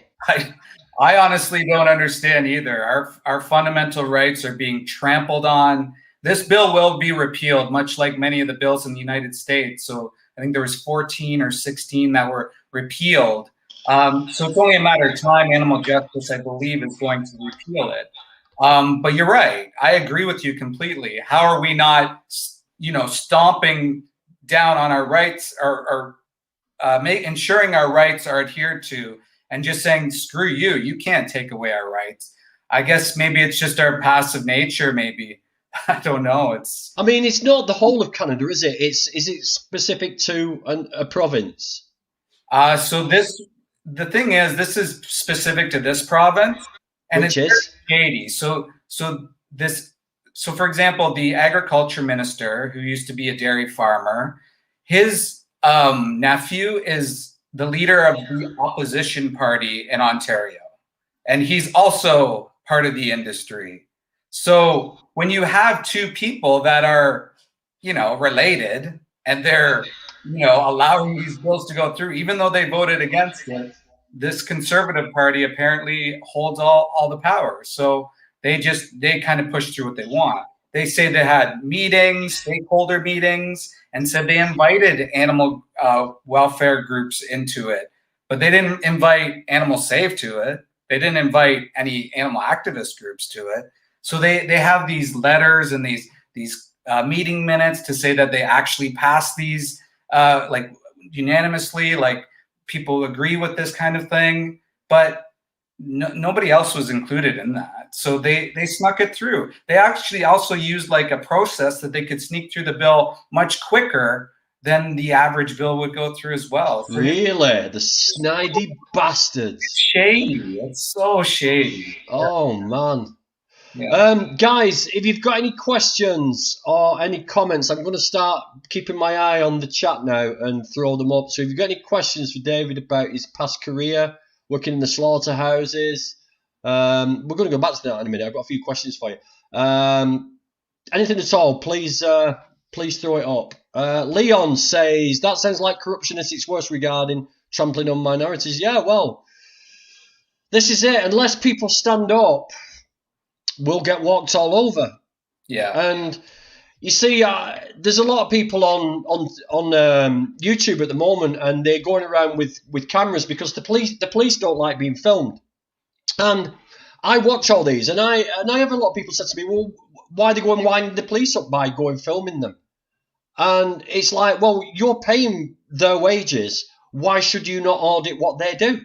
I honestly don't understand either. Our fundamental rights are being trampled on. This bill will be repealed, much like many of the bills in the United States. So I think there was 14 or 16 that were repealed. So it's only a matter of time. Animal Justice, I believe, is going to repeal it. But you're right. I agree with you completely. How are we not, stomping down on our rights, or ensuring our rights are adhered to, and just saying, screw you, you can't take away our rights? I guess maybe it's just our passive nature, maybe. I don't know. It's not the whole of Canada, is it? Is it specific to a province? So the thing is, this is specific to this province, and Which is shady. So for example, the agriculture minister, who used to be a dairy farmer, his nephew is the leader of the opposition party in Ontario, and he's also part of the industry. So when you have two people that are, related, and they're, allowing these bills to go through, even though they voted against it, this Conservative Party apparently holds all the power. So they kind of push through what they want. They say they had meetings, stakeholder meetings, and said they invited animal welfare groups into it, but they didn't invite Animal Save to it. They didn't invite any animal activist groups to it. So they have these letters and these meeting minutes to say that they actually passed these like unanimously, like people agree with this kind of thing, but nobody else was included in that. So they snuck it through. They actually also used like a process that they could sneak through the bill much quicker than the average bill would go through as well. Really? The snidey bastards. It's shady. It's so shady. Oh, man. Yeah. Guys, if you've got any questions or any comments, I'm going to start keeping my eye on the chat now and throw them up. So if you've got any questions for David about his past career, working in the slaughterhouses, We're going to go back to that in a minute. I've got a few questions for you. Anything at all, please throw it up. Leon says, that sounds like corruption at its worst regarding trampling on minorities. Yeah, well, this is it. Unless people stand up, we'll get walked all over. Yeah. And you see, there's a lot of people on YouTube at the moment, and they're going around with cameras because the police don't like being filmed. And I watch all these, and I have a lot of people say to me, well, why are they going winding the police up by going filming them? And it's like, well, you're paying their wages. Why should you not audit what they do?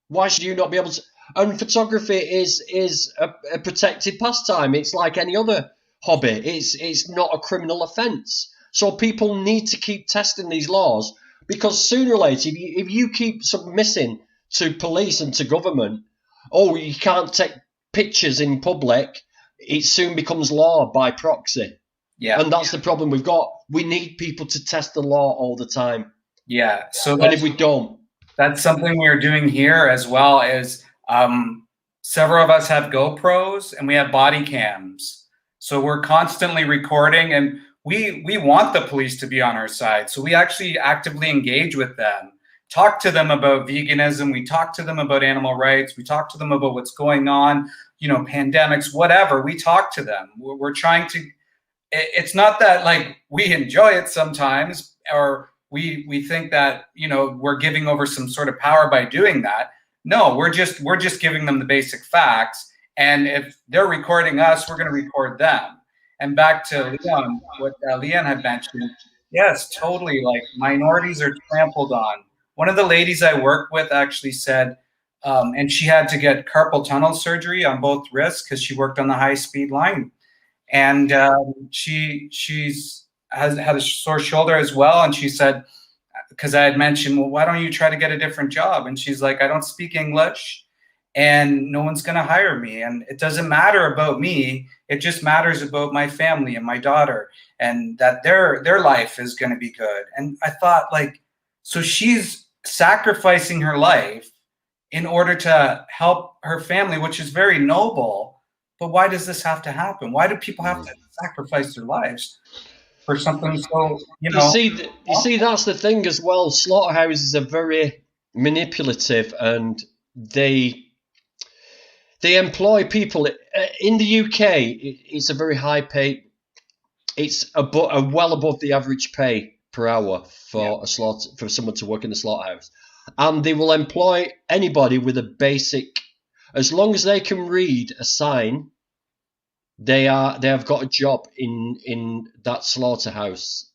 Why should you not be able to? And photography is a protected pastime. It's like any other hobby. It's not a criminal offence. So people need to keep testing these laws, because sooner or later, if you keep submitting to police and to government, oh, you can't take pictures in public, it soon becomes law by proxy. Yeah. And that's the problem we've got. We need people to test the law all the time. Yeah. So and if we don't, that's something we're doing here as well. Is several of us have GoPros and we have body cams. So we're constantly recording, and we want the police to be on our side. So we actually actively engage with them, talk to them about veganism. We talk to them about animal rights. We talk to them about what's going on, pandemics, whatever. We talk to them. We're trying to, it's not that like we enjoy it sometimes, or we think that, we're giving over some sort of power by doing that. No, we're just giving them the basic facts. And if they're recording us, we're going to record them. And back to Leon, what Leon had mentioned, yes, totally. Like, minorities are trampled on. One of the ladies I work with actually said, and she had to get carpal tunnel surgery on both wrists because she worked on the high-speed line. And she's had a sore shoulder as well. And she said, because I had mentioned, well, why don't you try to get a different job? And she's like, I don't speak English, and no one's going to hire me. And it doesn't matter about me. It just matters about my family and my daughter, and that their life is going to be good. And I thought, like, so she's sacrificing her life in order to help her family, which is very noble. But why does this have to happen? Why do people have to sacrifice their lives for something so, You see, that's the thing as well. Slaughterhouses are very manipulative, and they employ people. In the UK, it's a very high pay. It's well above the average pay per hour for for someone to work in the slaughterhouse, and they will employ anybody with a basic. As long as they can read a sign, they have got a job in that slaughterhouse.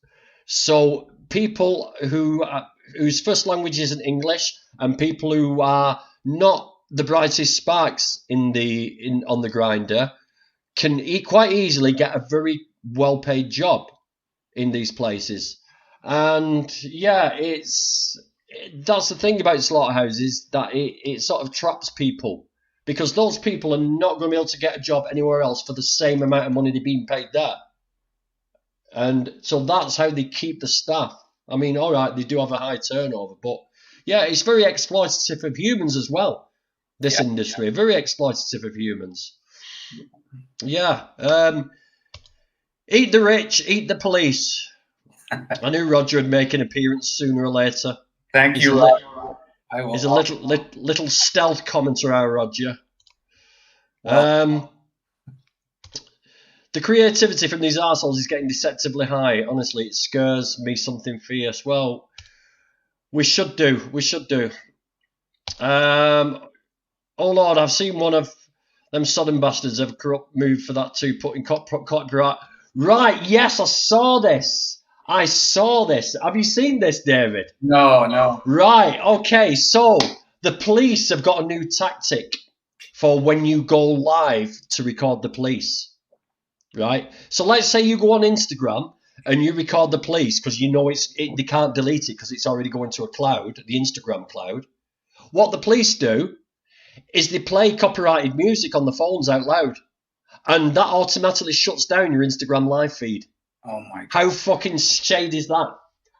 So people whose first language isn't English, and people who are not the brightest sparks on the grinder, can quite easily get a very well-paid job in these places. And yeah, that's the thing about slaughterhouses, that it sort of traps people, because those people are not going to be able to get a job anywhere else for the same amount of money they're being paid there. And so that's how they keep the staff. I mean, all right, they do have a high turnover, but yeah, it's very exploitative of humans as well, this industry. Very exploitative of humans. Yeah. Eat the rich, eat the police. I knew Roger would make an appearance sooner or later. Thank you, He's a little stealth commenter, our Roger. The creativity from these arseholes is getting deceptively high. Honestly, it scares me something fierce. Well, we should do. Oh Lord, I've seen one of them Sodom bastards have a corrupt move for that too, putting copyright. Right, yes, I saw this. Have you seen this, David? No. Right, okay, so the police have got a new tactic for when you go live to record the police, right? So let's say you go on Instagram and you record the police because you know they can't delete it because it's already going to a cloud, the Instagram cloud. What the police do is they play copyrighted music on the phones out loud, and that automatically shuts down your Instagram live feed. Oh my God. How fucking shady is that?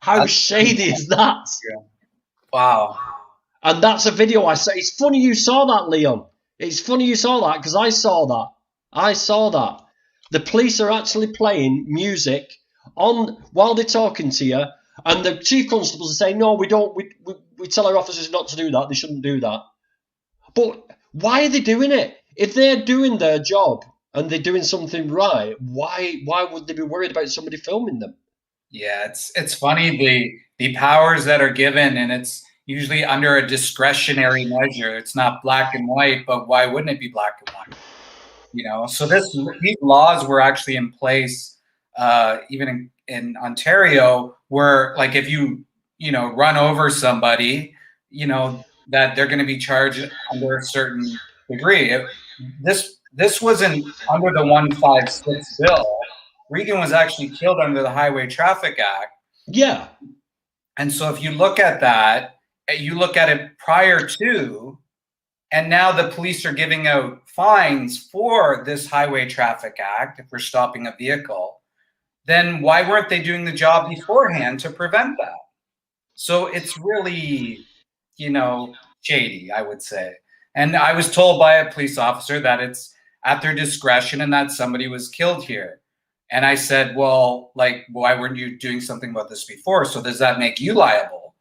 That's shady is that? Yeah. Wow. And that's a video I saw. It's funny you saw that, Leon. It's funny you saw that, because I saw that. I saw that. The police are actually playing music on while they're talking to you, and the chief constables are saying, no, we don't. We tell our officers not to do that. They shouldn't do that. But why are they doing it? If they're doing their job and they're doing something right, why would they be worried about somebody filming them? Yeah, it's funny, the powers that are given, and it's usually under a discretionary measure. It's not black and white, but why wouldn't it be black and white? You know, so these laws were actually in place, even in Ontario, where like if you run over somebody, that they're going to be charged under a certain degree. This wasn't under the 156 bill. Regan was actually killed under the Highway Traffic Act. Yeah. And so if you look at that, you look at it prior to, and now the police are giving out fines for this Highway Traffic Act if we're stopping a vehicle, then why weren't they doing the job beforehand to prevent that? So it's really, shady, I would say. And I was told by a police officer that it's at their discretion and that somebody was killed here. And I said, well, like, why weren't you doing something about this before? So does that make you liable?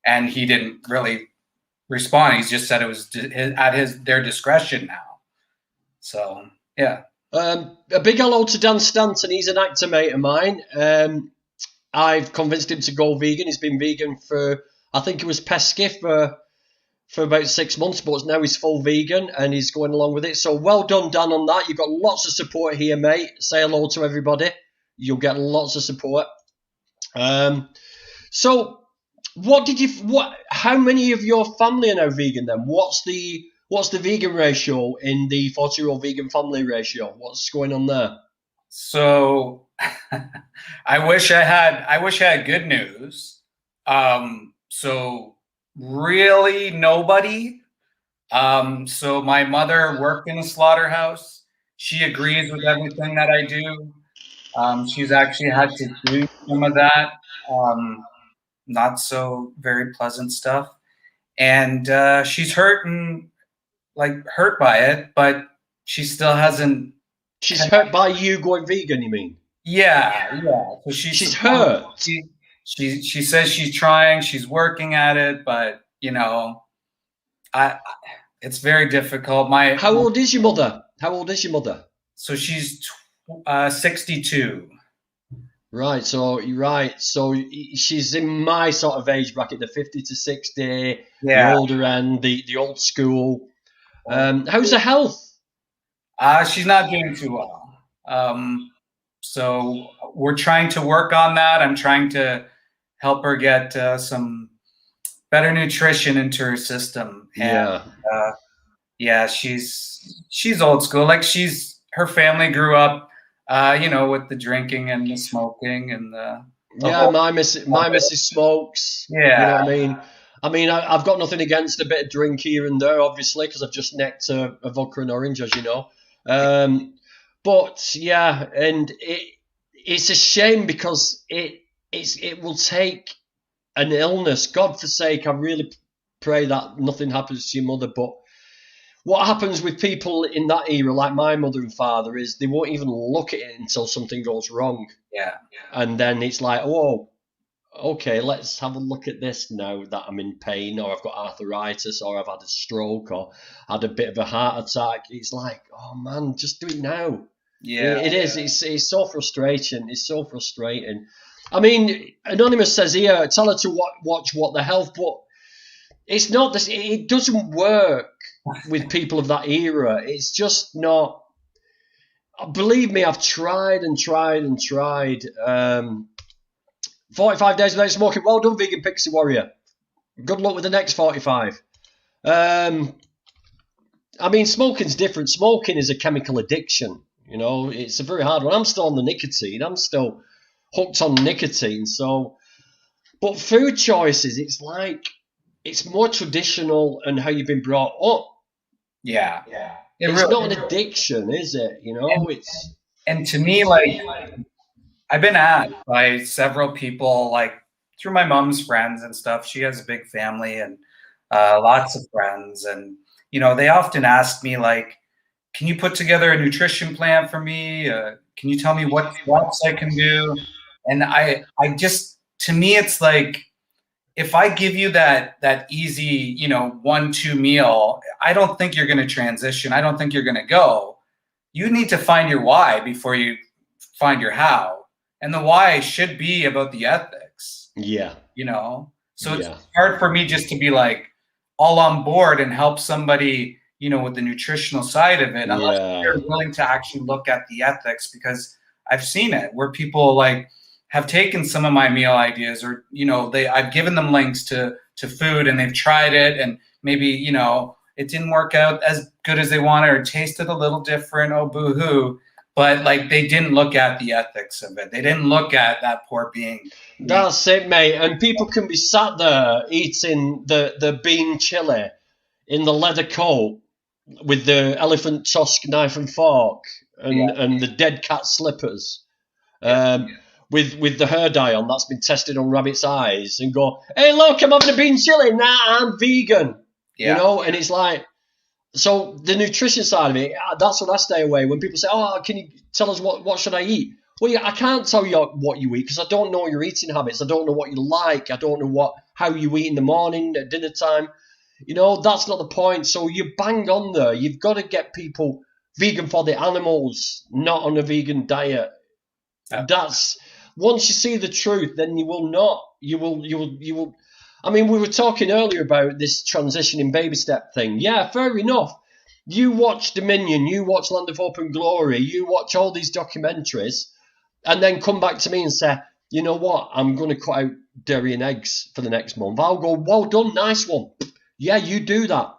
And he didn't really respond. He just said it was at their discretion now. So, yeah. A big hello to Dan Stanton. He's an actor mate of mine. I've convinced him to go vegan. He's been vegan for, I think it was pesky for about 6 months, but now he's full vegan and he's going along with it. So well done, Dan, on that. You've got lots of support here, mate. Say hello to everybody. You'll get lots of support. So how many of your family are now vegan then? What's the vegan ratio in the 40-year-old vegan family ratio? What's going on there? So I wish I had good news. So really nobody. So my mother worked in a slaughterhouse. She agrees with everything that I do. She's actually had to do some of that, not so very pleasant stuff. And she's hurt by it, but she still hasn't. She's hurt by you going vegan, you mean? Yeah. So she's hurt. She says she's trying, she's working at it, but it's very difficult. How old is your mother? So she's 62. Right. So she's in my sort of age bracket, the 50 to 60, the older end, the old school. How's her health? She's not doing too well. So we're trying to work on that. I'm trying to help her get some better nutrition into her system. And, she's old school. Like her family grew up, with the drinking and the smoking and my missus smokes. Yeah. You know what I mean? I mean, I've got nothing against a bit of drink here and there, obviously, because I've just necked a vodka and orange, as you know. But yeah, and it's a shame because it will take an illness. God forsake, I really pray that nothing happens to your mother. But what happens with people in that era, like my mother and father, is they won't even look at it until something goes wrong. Yeah. And then it's like, oh, okay, let's have a look at this now that I'm in pain, or I've got arthritis, or I've had a stroke, or had a bit of a heart attack. It's like, oh man, just do it now. Yeah, it is. It's so frustrating. It's so frustrating. I mean, Anonymous says here, tell her to watch What the Health, but it's not this. It doesn't work with people of that era. It's just not. Believe me, I've tried and tried and tried. 45 days without smoking. Well done, Vegan Pixie Warrior. Good luck with the next 45. I mean, smoking's different. Smoking is a chemical addiction. It's a very hard one. I'm still on the nicotine. I'm still hooked on nicotine. So, but food choices, it's like, it's more traditional and how you've been brought up. Yeah. It's not an addiction, is it? And to me, like, I've been asked by several people, like through my mom's friends and stuff. She has a big family and lots of friends. And, they often ask me like, can you put together a nutrition plan for me? Can you tell me what steps I can do? And I just, to me, it's like, if I give you that easy, 1-2 meal, I don't think you're going to transition. I don't think you're going to go. You need to find your why before you find your how. And the why should be about the ethics. Yeah. So it's hard for me just to be like all on board and help somebody, with the nutritional side of it, unless they're willing to actually look at the ethics, because I've seen it where people like have taken some of my meal ideas, or, I've given them links to food and they've tried it, and maybe, it didn't work out as good as they wanted, or tasted a little different. Oh, boo-hoo. But like, they didn't look at the ethics of it. They didn't look at that poor being. That's it, mate. And people can be sat there eating the bean chili in the leather coat with the elephant tusk knife and fork and the dead cat slippers, with the hair dye on that's been tested on rabbits' eyes, and go, hey, look, I'm having a bean chili. Nah, I'm vegan. And it's like, so the nutrition side of it, that's what I stay away. When people say, oh, can you tell us what should I eat? Well, I can't tell you what you eat because I don't know your eating habits. I don't know what you like. I don't know how you eat in the morning, at dinner time. That's not the point. So you bang on there. You've got to get people vegan for the animals, not on a vegan diet. Yeah. That's, once you see the truth, then you will not. You will. I mean, we were talking earlier about this transitioning baby step thing. Yeah, fair enough. You watch Dominion, you watch Land of Hope and Glory, you watch all these documentaries, and then come back to me and say, you know what, I'm going to cut out dairy and eggs for the next month. I'll go, well done, nice one. Yeah, you do that.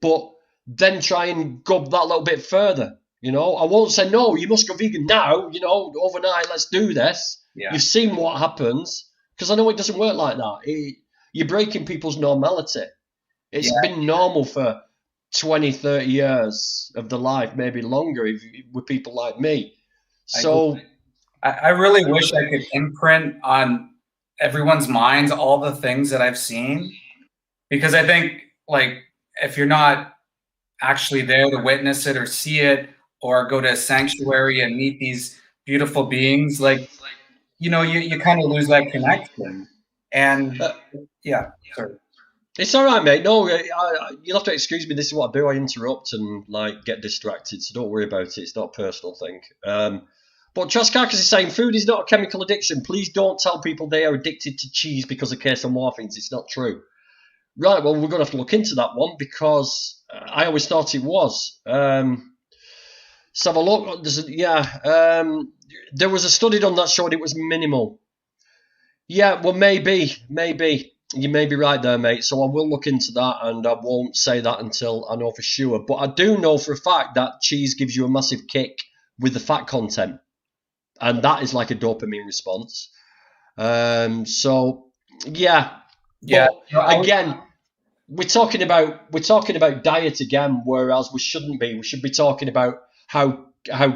But then try and go that little bit further. I won't say, no, you must go vegan now, overnight, let's do this. Yeah. You've seen what happens. Because I know it doesn't work like that. You're breaking people's normality. It's been normal for 20, 30 years of their life, maybe longer, with people like me. So I really wish I could imprint on everyone's minds all the things that I've seen. Because I think, like, if you're not actually there to witness it or see it, or go to a sanctuary and meet these beautiful beings, like, you kind of lose that connection. And sorry. It's all right, mate. No, you'll have to excuse me. This is what I do. I interrupt and get distracted. So don't worry about it. It's not a personal thing. But Trascarcus is saying food is not a chemical addiction. Please don't tell people they are addicted to cheese because of case of morphines. It's not true. Right. Well, we're going to have to look into that one because I always thought it was. Let's have a look. There was a study done that showed it was minimal. Yeah, well, maybe. You may be right there, mate. So I will look into that, and I won't say that until I know for sure. But I do know for a fact that cheese gives you a massive kick with the fat content. And that is like a dopamine response. So, yeah. Yeah. But, again, we're talking about diet again, whereas we shouldn't be. We should be talking about how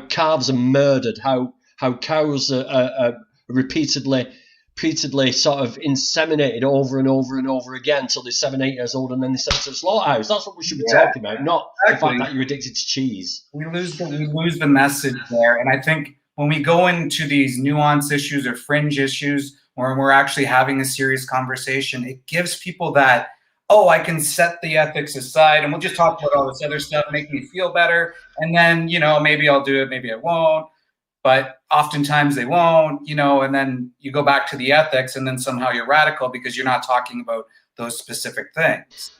calves are murdered, how cows are repeatedly sort of inseminated over and over and over again until they're 7-8 years old, and then they sent to the slaughterhouse. That's what we should be talking about, not the fact that you're addicted to cheese. We lose the message there, and I think when we go into these nuance issues or fringe issues, where we're actually having a serious conversation, it gives people that, oh, I can set the ethics aside and we'll just talk about all this other stuff, make me feel better. And then, maybe I'll do it, maybe I won't. But oftentimes they won't, and then you go back to the ethics and then somehow you're radical because you're not talking about those specific things.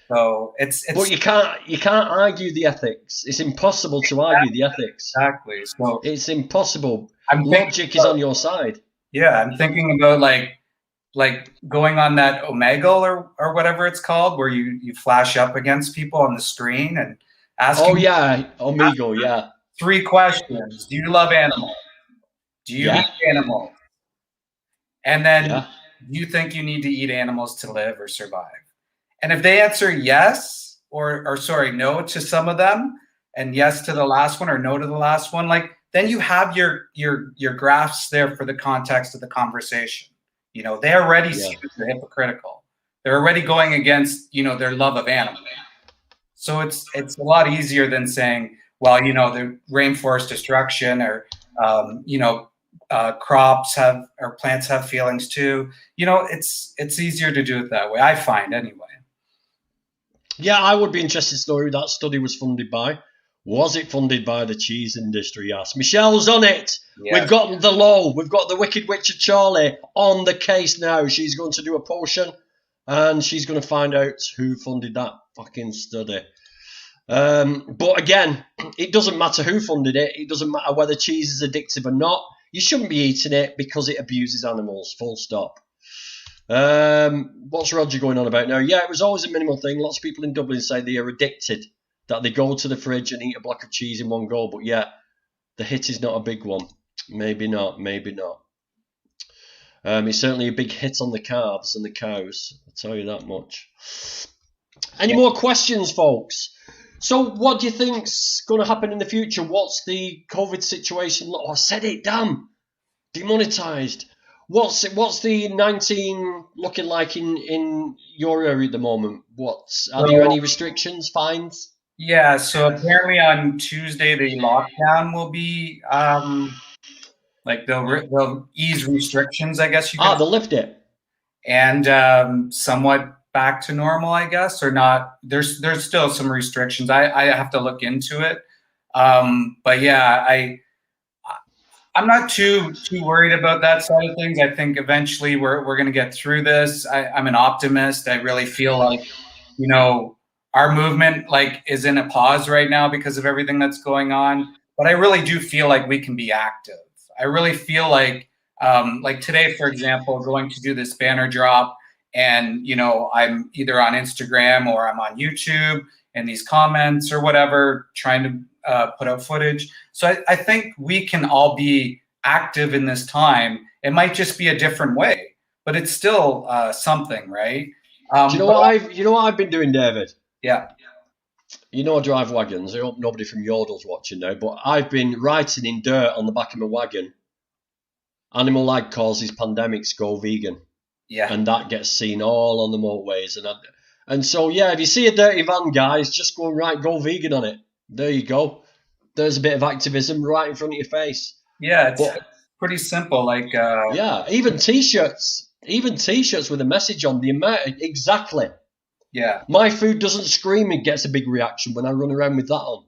So it's But you can't argue the ethics. It's impossible to argue the ethics. Exactly. So it's impossible. Logic is on your side. Yeah, I'm thinking about like going on that Omegle or whatever it's called, where you flash up against people on the screen and asking. Oh yeah, Omegle, yeah. 3 questions. Do you love animals? Do you eat animals? And then do you think you need to eat animals to live or survive? And if they answer yes, or no to some of them, and yes to the last one, or no to the last one, then you have your graphs there for the context of the conversation. They already see that they're hypocritical. They're already going against, their love of animals. So it's a lot easier than saying, well, the rainforest destruction, or crops have, or plants have feelings too. It's easier to do it that way, I find, anyway. Yeah, I would be interested to know who that study was funded by. Was it funded by the cheese industry? Yes. Michelle's on it. Yes. We've got the law. We've got the Wicked Witch of Charlie on the case now. She's going to do a potion, and she's going to find out who funded that fucking study. But again, it doesn't matter who funded it. It doesn't matter whether cheese is addictive or not. You shouldn't be eating it because it abuses animals. Full stop. What's Roger going on about now? Yeah, it was always a minimal thing. Lots of people in Dublin say they are addicted, that they go to the fridge and eat a block of cheese in one go. But yeah, the hit is not a big one. Maybe not. It's certainly a big hit on the calves and the cows. I'll tell you that much. Any more questions, folks? So what do you think's going to happen in the future? What's the COVID situation? Oh, I said it, damn. Demonetized. What's the 19 looking like in your area at the moment? Are there any restrictions, fines? Yeah, so apparently on Tuesday the lockdown will be they'll ease restrictions, I guess you could. They'll lift it. And somewhat back to normal, I guess, or not. There's still some restrictions. I have to look into it. But yeah, I'm not too worried about that side of things. I think eventually we're going to get through this. I'm an optimist. I really feel like, our movement is in a pause right now because of everything that's going on. But I really do feel like we can be active. I really feel like today, for example, going to do this banner drop, and I'm either on Instagram or I'm on YouTube, and these comments or whatever, trying to put out footage. So I think we can all be active in this time. It might just be a different way, but it's still something, right? Do you know what I've been doing, David? Yeah. I drive wagons. I hope nobody from Yodel's watching now, but I've been writing in dirt on the back of my wagon, "Animal lag causes pandemics, go vegan." Yeah. And that gets seen all on the motorways. And so, yeah, if you see a dirty van, guys, just go vegan on it. There you go. There's a bit of activism right in front of your face. Yeah, it's pretty simple. Yeah, even T-shirts with a message on the amount. Exactly. Yeah. My food doesn't scream. It gets a big reaction when I run around with that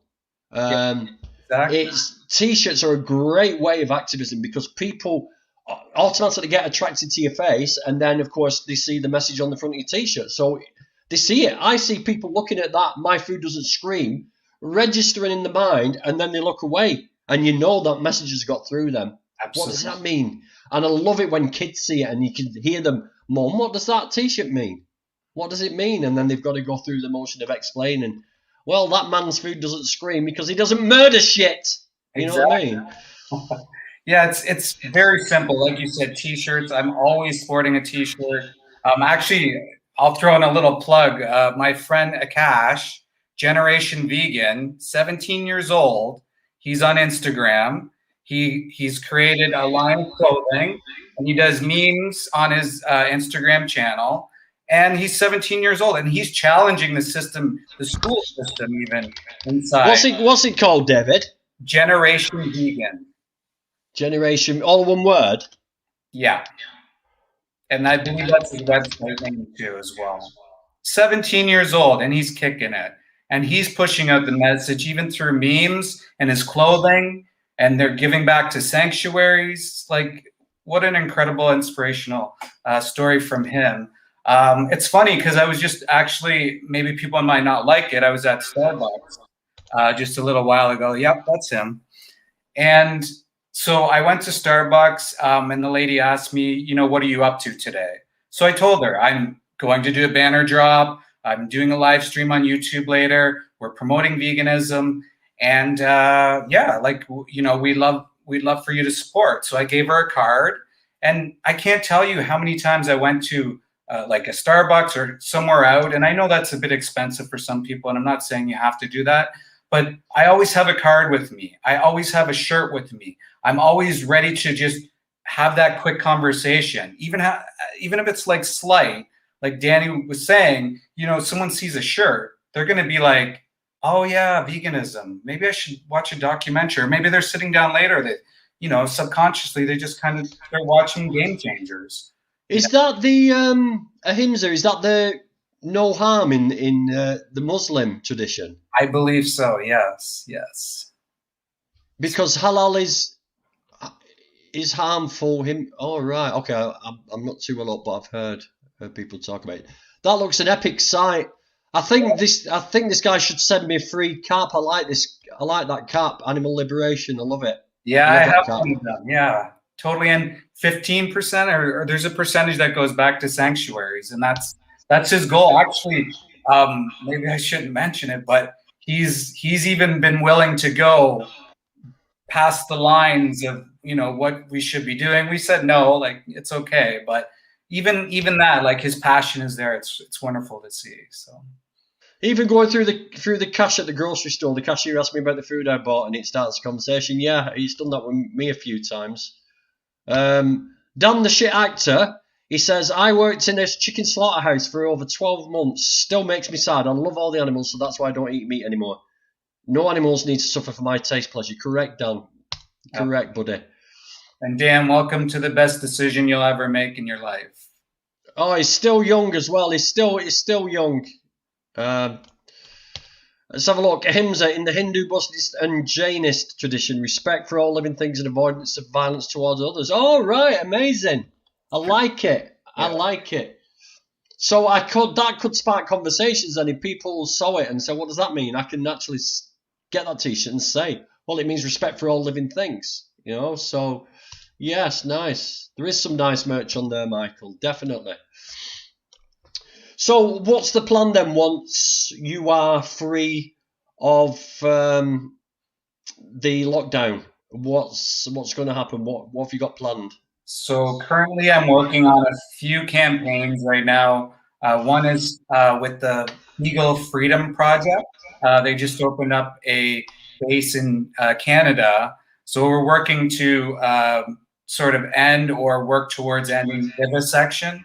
on. Exactly. T-shirts are a great way of activism because people automatically get attracted to your face, and then of course they see the message on the front of your T-shirt, so they see it. I see people looking at that, "My food doesn't scream," registering in the mind, and then they look away, and that message has got through them. Absolutely. What does that mean? And I love it when kids see it and you can hear them, "Mum, what does that T-shirt mean? What does it mean?" And then they've got to go through the motion of explaining, "Well, that man's food doesn't scream because he doesn't murder shit." You know what I mean? Yeah, it's very simple. Like you said, T-shirts. I'm always sporting a T-shirt. Actually, I'll throw in a little plug. My friend Akash, Generation Vegan, 17 years old. He's on Instagram. He's created a line of clothing, and he does memes on his Instagram channel. And he's 17 years old, and he's challenging the system, the school system, even inside. What's it called, David? Generation Vegan. Generation, all one word? Yeah. And I believe that's his website name too as well. 17 years old, and he's kicking it. And he's pushing out the message even through memes and his clothing, and they're giving back to sanctuaries. What an incredible, inspirational story from him. It's funny because I was just actually, maybe people might not like it, I was at Starbucks just a little while ago. Yep, that's him. And so I went to Starbucks, and the lady asked me, "What are you up to today?" So I told her, "I'm going to do a banner drop. I'm doing a live stream on YouTube later. We're promoting veganism. And we'd love for you to support." So I gave her a card, and I can't tell you how many times I went to a Starbucks or somewhere out. And I know that's a bit expensive for some people, and I'm not saying you have to do that, but I always have a card with me. I always have a shirt with me. I'm always ready to just have that quick conversation, even if it's slight. Like Danny was saying, someone sees a shirt, they're going to be like, oh yeah, veganism. Maybe I should watch a documentary. Or maybe they're sitting down later that, you know, subconsciously they just kind of start watching Game Changers. Is that the ahimsa? Is that the no harm in the Muslim tradition? I believe so. Yes, yes. Because halal is harmful. Oh right, okay. I'm not too well up, but I've heard people talk about it. That looks an epic site. I think this guy should send me a free cap. I like that cap. Animal Liberation. I love it. Yeah, I have one of them. Yeah, totally. And 15%, or there's a percentage that goes back to sanctuaries, and that's his goal. Actually, maybe I shouldn't mention it, but he's even been willing to go past the lines of, you know, what we should be doing. We said no, like it's okay, but even that, like his passion is there. It's wonderful to see. So even going through the cash at the grocery store, the cashier asked me about the food I bought, and it starts a conversation. Yeah, he's done that with me a few times. Dan the shit actor, he says, I worked in this chicken slaughterhouse for over 12 months. Still makes me sad. I love all the animals, so that's why I don't eat meat anymore. No animals need to suffer for my taste pleasure. Correct, Dan. Correct, buddy. And Dan, welcome to the best decision you'll ever make in your life. Oh, he's still young as well. He's still young. Let's have a look. Ahimsa in the Hindu, Buddhist, and Jainist tradition: respect for all living things and avoidance of violence towards others. Oh, right, amazing. I like it. Yeah. I like it. So that could spark conversations, and if people saw it and said, "What does that mean?" I can naturally get that T-shirt and say, "Well, it means respect for all living things." You know. So, yes, nice. There is some nice merch on there, Michael. Definitely. So what's the plan then once you are free of the lockdown? What's going to happen? What have you got planned? So currently I'm working on a few campaigns right now. One is with the Eagle Freedom Project. They just opened up a base in Canada. So we're working to sort of end or work towards ending vivisection.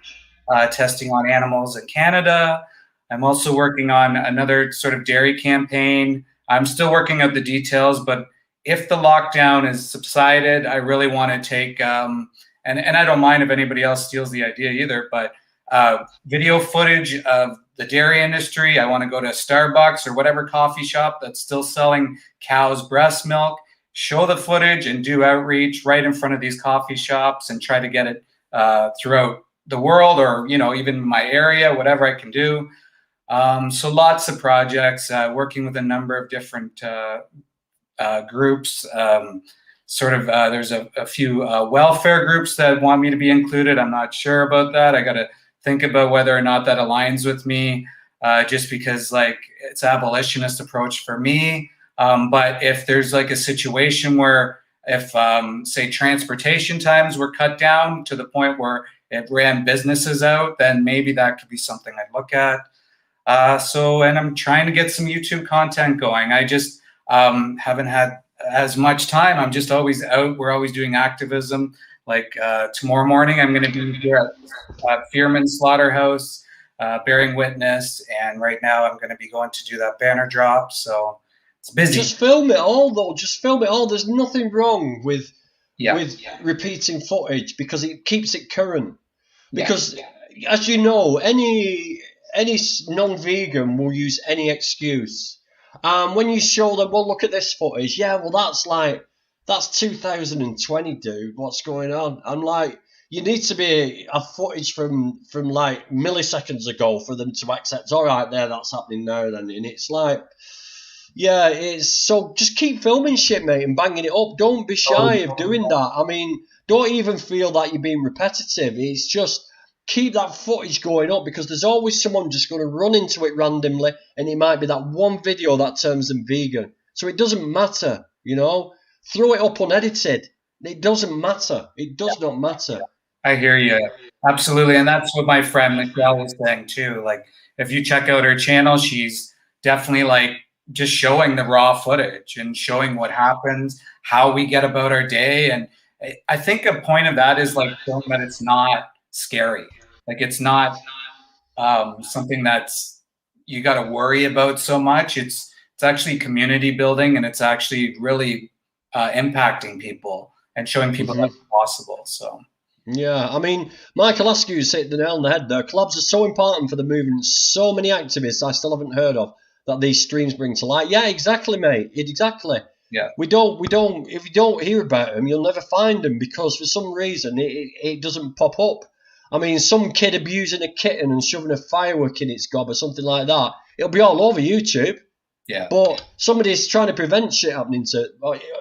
Testing on animals in Canada. I'm also working on another sort of dairy campaign. I'm still working out the details, but if the lockdown is subsided, I really want to take, and I don't mind if anybody else steals the idea either, but video footage of the dairy industry. I want to go to Starbucks or whatever coffee shop that's still selling cow's breast milk, show the footage and do outreach right in front of these coffee shops and try to get it throughout the world, or, you know, even my area, whatever I can do. So lots of projects, working with a number of different groups. There's a few welfare groups that want me to be included. I'm not sure about that. I got to think about whether or not that aligns with me, just because like it's abolitionist approach for me. But if there's like a situation where if say transportation times were cut down to the point where it ran businesses out, then maybe that could be something I'd look at. And I'm trying to get some YouTube content going. I just haven't had as much time. I'm just always out. We're always doing activism. Like tomorrow morning, I'm going to be here at Fearman Slaughterhouse, bearing witness. And right now I'm going to be going to do that banner drop. So it's busy. Just film it all, though. Just film it all. There's nothing wrong with repeating footage because it keeps it current. Because, as you know, any non-vegan will use any excuse. When you show them, well, look at this footage. Yeah, well, that's 2020, dude. What's going on? I'm like, you need to be a footage from like milliseconds ago for them to accept. All right, that's happening now then. And it's like, yeah, it's so just keep filming shit, mate, and banging it up. Don't be shy of doing that. I mean, don't even feel that you're being repetitive. It's just keep that footage going up because there's always someone just going to run into it randomly, and it might be that one video that turns them vegan. So it doesn't matter, you know. Throw it up unedited. It doesn't matter. It does not matter. I hear you. Absolutely. And that's what my friend Michelle was saying too. Like, if you check out her channel, she's definitely like just showing the raw footage and showing what happens, how we get about our day. And I think a point of that is like showing that it's not scary. Like it's not something that's you got to worry about so much. It's actually community building, and it's actually really impacting people and showing people that it's possible. So. Yeah, I mean, Michael Askew's hit the nail on the head there. Collabs are so important for the movement. So many activists I still haven't heard of that these streams bring to light. Yeah, exactly, mate. Exactly. Yeah. We don't. If you don't hear about them, you'll never find them because for some reason it doesn't pop up. I mean, some kid abusing a kitten and shoving a firework in its gob or something like that. It'll be all over YouTube. Yeah. But somebody's trying to prevent shit happening to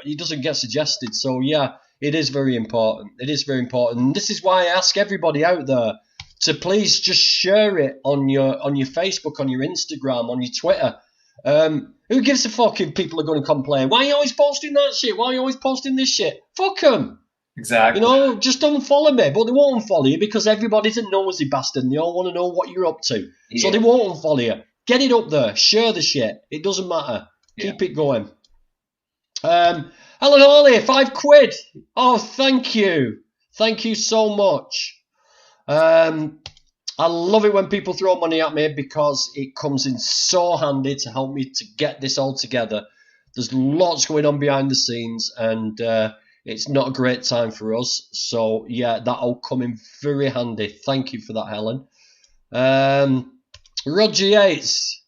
it doesn't get suggested. So yeah. It is very important. It is very important. And this is why I ask everybody out there to please just share it on your Facebook, on your Instagram, on your Twitter. Who gives a fuck if people are going to complain? Why are you always posting that shit? Why are you always posting this shit? Fuck them. Exactly. You know, just unfollow me. But they won't unfollow you because everybody's a nosy bastard and they all want to know what you're up to. Yeah. So they won't unfollow you. Get it up there. Share the shit. It doesn't matter. Yeah. Keep it going. Helen Hawley, £5. Oh, thank you. Thank you so much. I love it when people throw money at me because it comes in so handy to help me to get this all together. There's lots going on behind the scenes and it's not a great time for us. So, yeah, that'll come in very handy. Thank you for that, Helen. Roger Yates.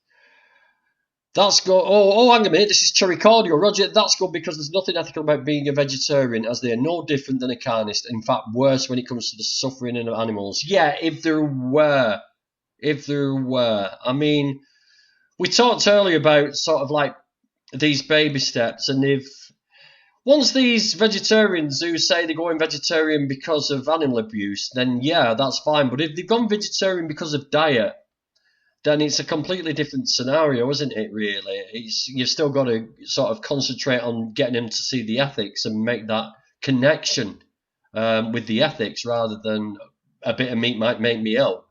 That's good. Oh, hang a minute. This is Cherry Cordial. Roger, that's good because there's nothing ethical about being a vegetarian as they are no different than a carnist. In fact, worse when it comes to the suffering of animals. Yeah, if there were. I mean, we talked earlier about sort of like these baby steps. And once these vegetarians who say they're going vegetarian because of animal abuse, then yeah, that's fine. But if they've gone vegetarian because of diet, then it's a completely different scenario, isn't it, really? You've still got to sort of concentrate on getting them to see the ethics and make that connection with the ethics rather than a bit of meat might make me ill.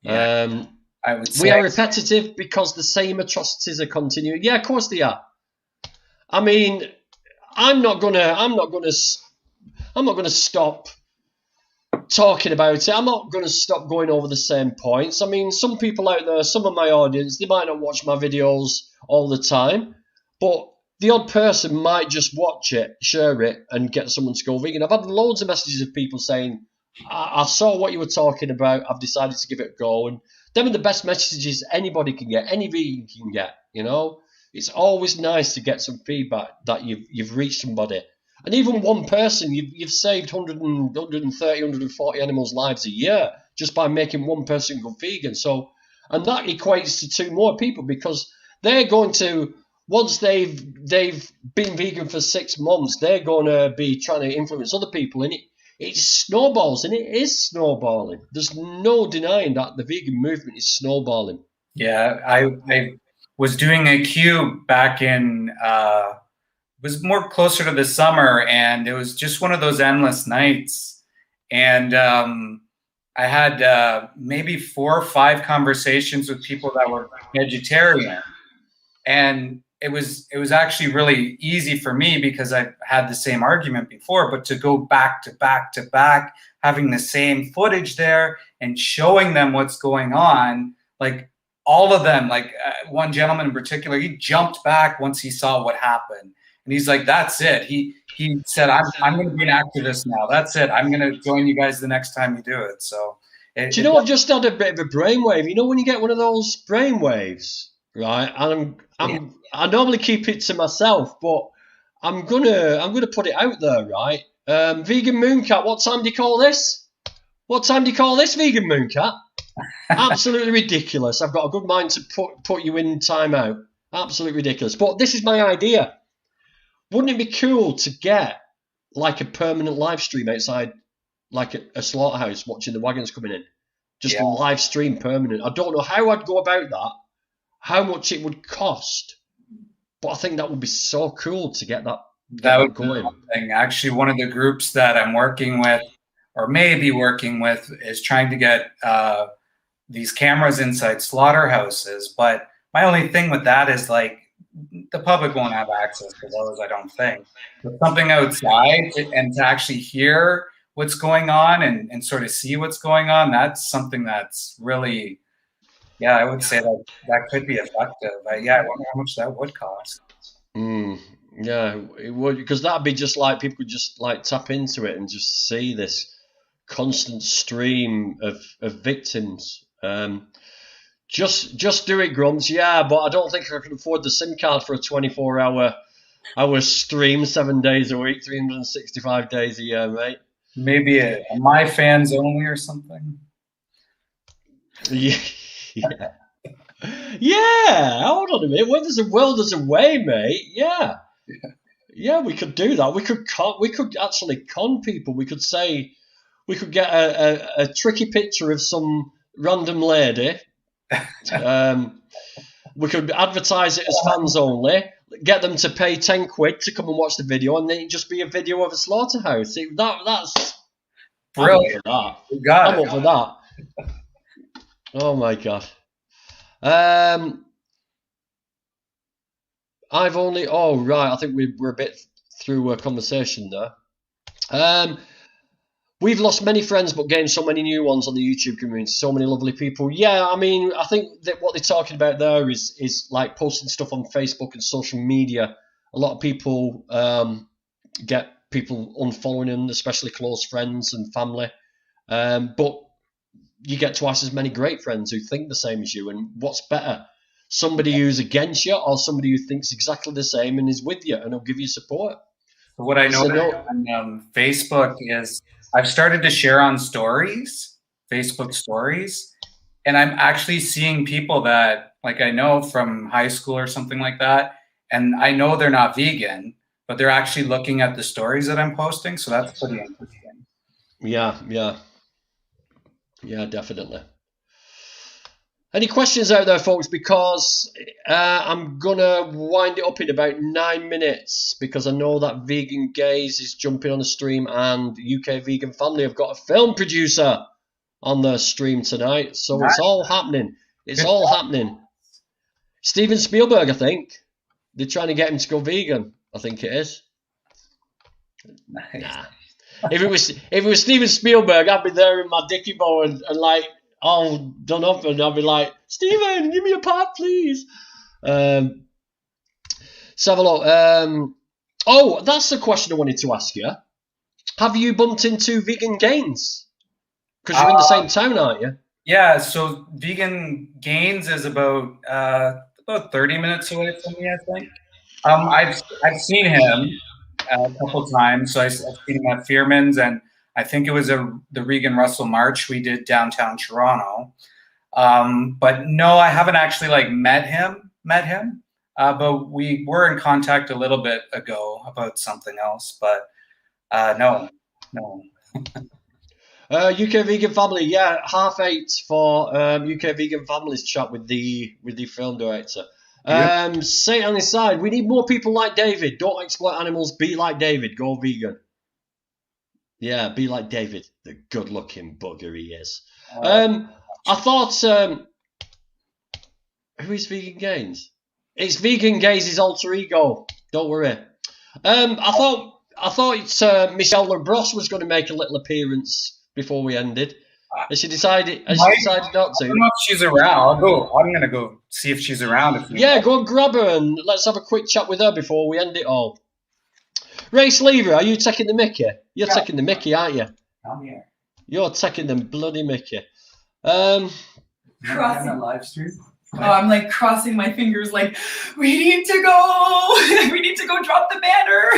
Yeah, I would say. We are repetitive because the same atrocities are continuing. Yeah, of course they are. I mean, I'm not gonna stop talking about it. I'm not going to stop going over the same points. I mean, some people out there, some of my audience, they might not watch my videos all the time, but the odd person might just watch it, share it, and get someone to go vegan. I've had loads of messages of people saying, I saw what you were talking about, I've decided to give it a go, and them are the best messages anybody can get, any vegan can get, you know? It's always nice to get some feedback that you've reached somebody. And even one person, you've saved 130, 140 animals' lives a year just by making one person go vegan. So, and that equates to 2 more people because they're going to, once they've been vegan for 6 months, they're going to be trying to influence other people. And it snowballs, and it is snowballing. There's no denying that the vegan movement is snowballing. Yeah, I was doing a Q back in... it was more closer to the summer, and it was just one of those endless nights. And I had maybe 4 or 5 conversations with people that were vegetarian. And it was actually really easy for me because I had the same argument before, but to go back to back to back, having the same footage there and showing them what's going on, like all of them, like one gentleman in particular, he jumped back once he saw what happened. And he's like, that's it. He said, I'm going to be an activist now. That's it. I'm going to join you guys the next time you do it. So, do you know, I've just had a bit of a brainwave. You know, when you get one of those brainwaves, right? And I normally keep it to myself, but I'm gonna put it out there, right? Vegan Mooncat. What time do you call this? What time do you call this, Vegan Mooncat? Absolutely ridiculous. I've got a good mind to put you in timeout. Absolutely ridiculous. But this is my idea. Wouldn't it be cool to get like a permanent live stream outside, like a slaughterhouse, watching the wagons coming in? Just a live stream permanent. I don't know how I'd go about that, how much it would cost, but I think that would be so cool to get that would going. Actually, one of the groups that I'm working with, or maybe working with, is trying to get these cameras inside slaughterhouses. But my only thing with that is like, the public won't have access to those, I don't think. But something outside and to actually hear what's going on and sort of see what's going on, that's something that's really Yeah, I would say that could be effective. Yeah, I wonder how much that would cost. Yeah, it would, because that'd be just like people could just like tap into it and just see this constant stream of victims. Just do it, Grumps. Yeah, but I don't think I can afford the SIM card for a 24-hour stream 7 days a week, 365 days a year, mate. Maybe a My Fans Only or something. Yeah. Yeah, hold on a minute. When there's a will, there's a way, mate. Yeah, we could do that. We could actually con people. We could say, we could get a tricky picture of some random lady. We could advertise it as fans only. Get them to pay 10 quid to come and watch the video, and then it'd just be a video of a slaughterhouse. That's brilliant. I'm up for that. Oh my god. I've only. Oh right, I think we're a bit through a conversation there. We've lost many friends, but gained so many new ones on the YouTube community. So many lovely people. Yeah, I mean, I think that what they're talking about there is like posting stuff on Facebook and social media. A lot of people get people unfollowing them, especially close friends and family. But you get twice as many great friends who think the same as you. And what's better? Somebody who's against you, or somebody who thinks exactly the same and is with you and will give you support. What I know on Facebook is I've started to share on stories, Facebook stories, and I'm actually seeing people that like I know from high school or something like that, and I know they're not vegan, but they're actually looking at the stories that I'm posting, so that's pretty interesting. Yeah, definitely. Any questions out there, folks? Because I'm going to wind it up in about 9 minutes, because I know that Vegan Gaze is jumping on the stream, and UK Vegan Family have got a film producer on the stream tonight. So it's all happening. It's all happening. Steven Spielberg, I think. They're trying to get him to go vegan. I think it is. Nice. Nah. If it was Steven Spielberg, I'd be there in my dicky bow and like all done up, and I'd be like, Steven, give me a part, please. Let's have a look. Oh, that's the question I wanted to ask you. Have you bumped into Vegan Gaines? Because you're in the same town, aren't you? Yeah, so Vegan Gaines is about 30 minutes away from me, I think. I've seen him a couple times. So I've seen him at Fearman's, and I think it was the Regan Russell March we did downtown Toronto. But no, I haven't actually like met him. But we were in contact a little bit ago about something else. But no. UK Vegan Family, yeah, 8:30 for UK Vegan Family's chat with the film director. Yep. Say it on his side, we need more people like David. Don't exploit animals. Be like David. Go vegan. Yeah, be like David, the good-looking bugger he is. I thought, who is Vegan Gaines? It's Vegan Gaines' alter ego. Don't worry. I thought Michelle Labrosse was going to make a little appearance before we ended. Has she decided not to? I don't know if she's around. I'm going to go see if she's around. Yeah, go and grab her and let's have a quick chat with her before we end it all. Ray Sleaver, are you taking the mickey? You're taking the mickey, aren't you? I'm here. You're taking the bloody mickey. Crossing a live stream. Oh, I'm like crossing my fingers like, we need to go. We need to go drop the banner.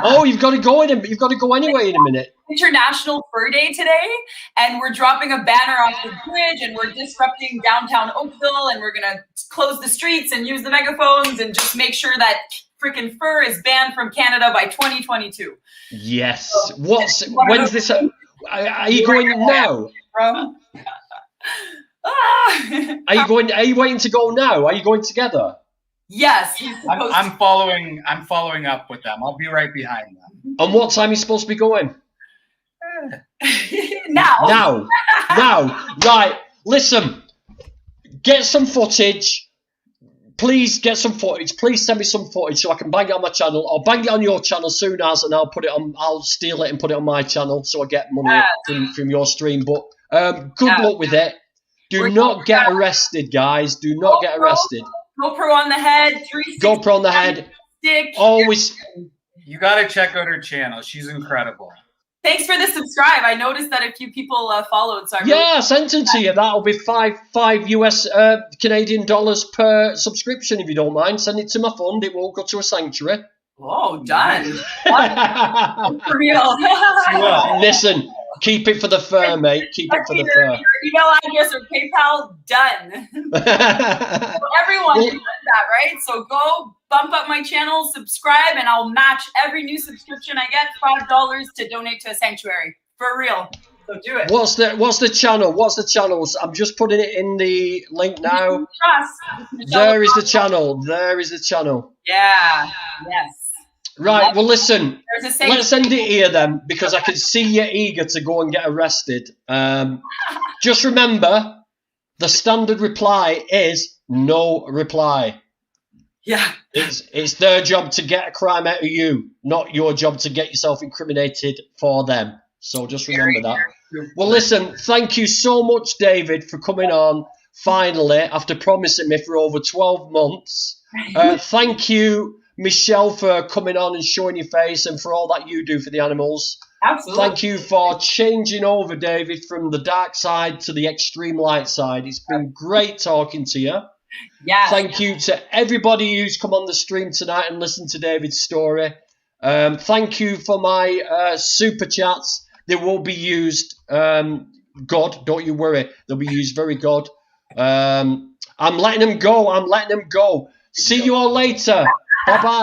Oh, you've got to go anyway in a minute. International Fur Day today, and we're dropping a banner off the bridge, and we're disrupting downtown Oakville, and we're gonna close the streets and use the megaphones and just make sure that freaking fur is banned from Canada by 2022. Yes. So, when's this? Are you going now? Are you waiting to go now? Are you going together? Yes. I'm following up with them. I'll be right behind them. And what time are you supposed to be going? Now. Right. Listen. Get some footage. Please get some footage. Please send me some footage so I can bang it on my channel. I'll bang it on your channel soon as, and I'll steal it and put it on my channel so I get money from your stream. But good luck with it. Do not get arrested, guys. Do not get arrested. GoPro on the head. 360 GoPro on the head. Stick. Always. You got to check out her channel. She's incredible. Thanks for the subscribe. I noticed that a few people followed. So I sent it to you. That'll be five US Canadian dollars per subscription, if you don't mind. Send it to my fund. It won't go to a sanctuary. Oh, done. For real. Listen, keep it for the fur, mate. Keep it for the fur. Your email address or PayPal, done. So everyone does that, right? So go bump up my channel, subscribe, and I'll match every new subscription I get $5 to donate to a sanctuary. For real. So do it. What's the channel? What's the channels? I'm just putting it in the link now. There is the channel. There is the channel. Yeah. Yes. Right, well, listen, let's end it here then, because I can see you're eager to go and get arrested. Just remember, the standard reply is no reply. Yeah. It's their job to get a crime out of you, not your job to get yourself incriminated for them. So just remember that. Well, listen, thank you so much, David, for coming on, finally, after promising me for over 12 months. Thank you, Michelle, for coming on and showing your face and for all that you do for the animals. Absolutely. Thank you for changing over, David, from the dark side to the extreme light side. It's been great talking to you. Yeah. Thank you to everybody who's come on the stream tonight and listened to David's story. Thank you for my super chats. They will be used, God, don't you worry. They'll be used very good. I'm letting them go. See you all later. Bye-bye.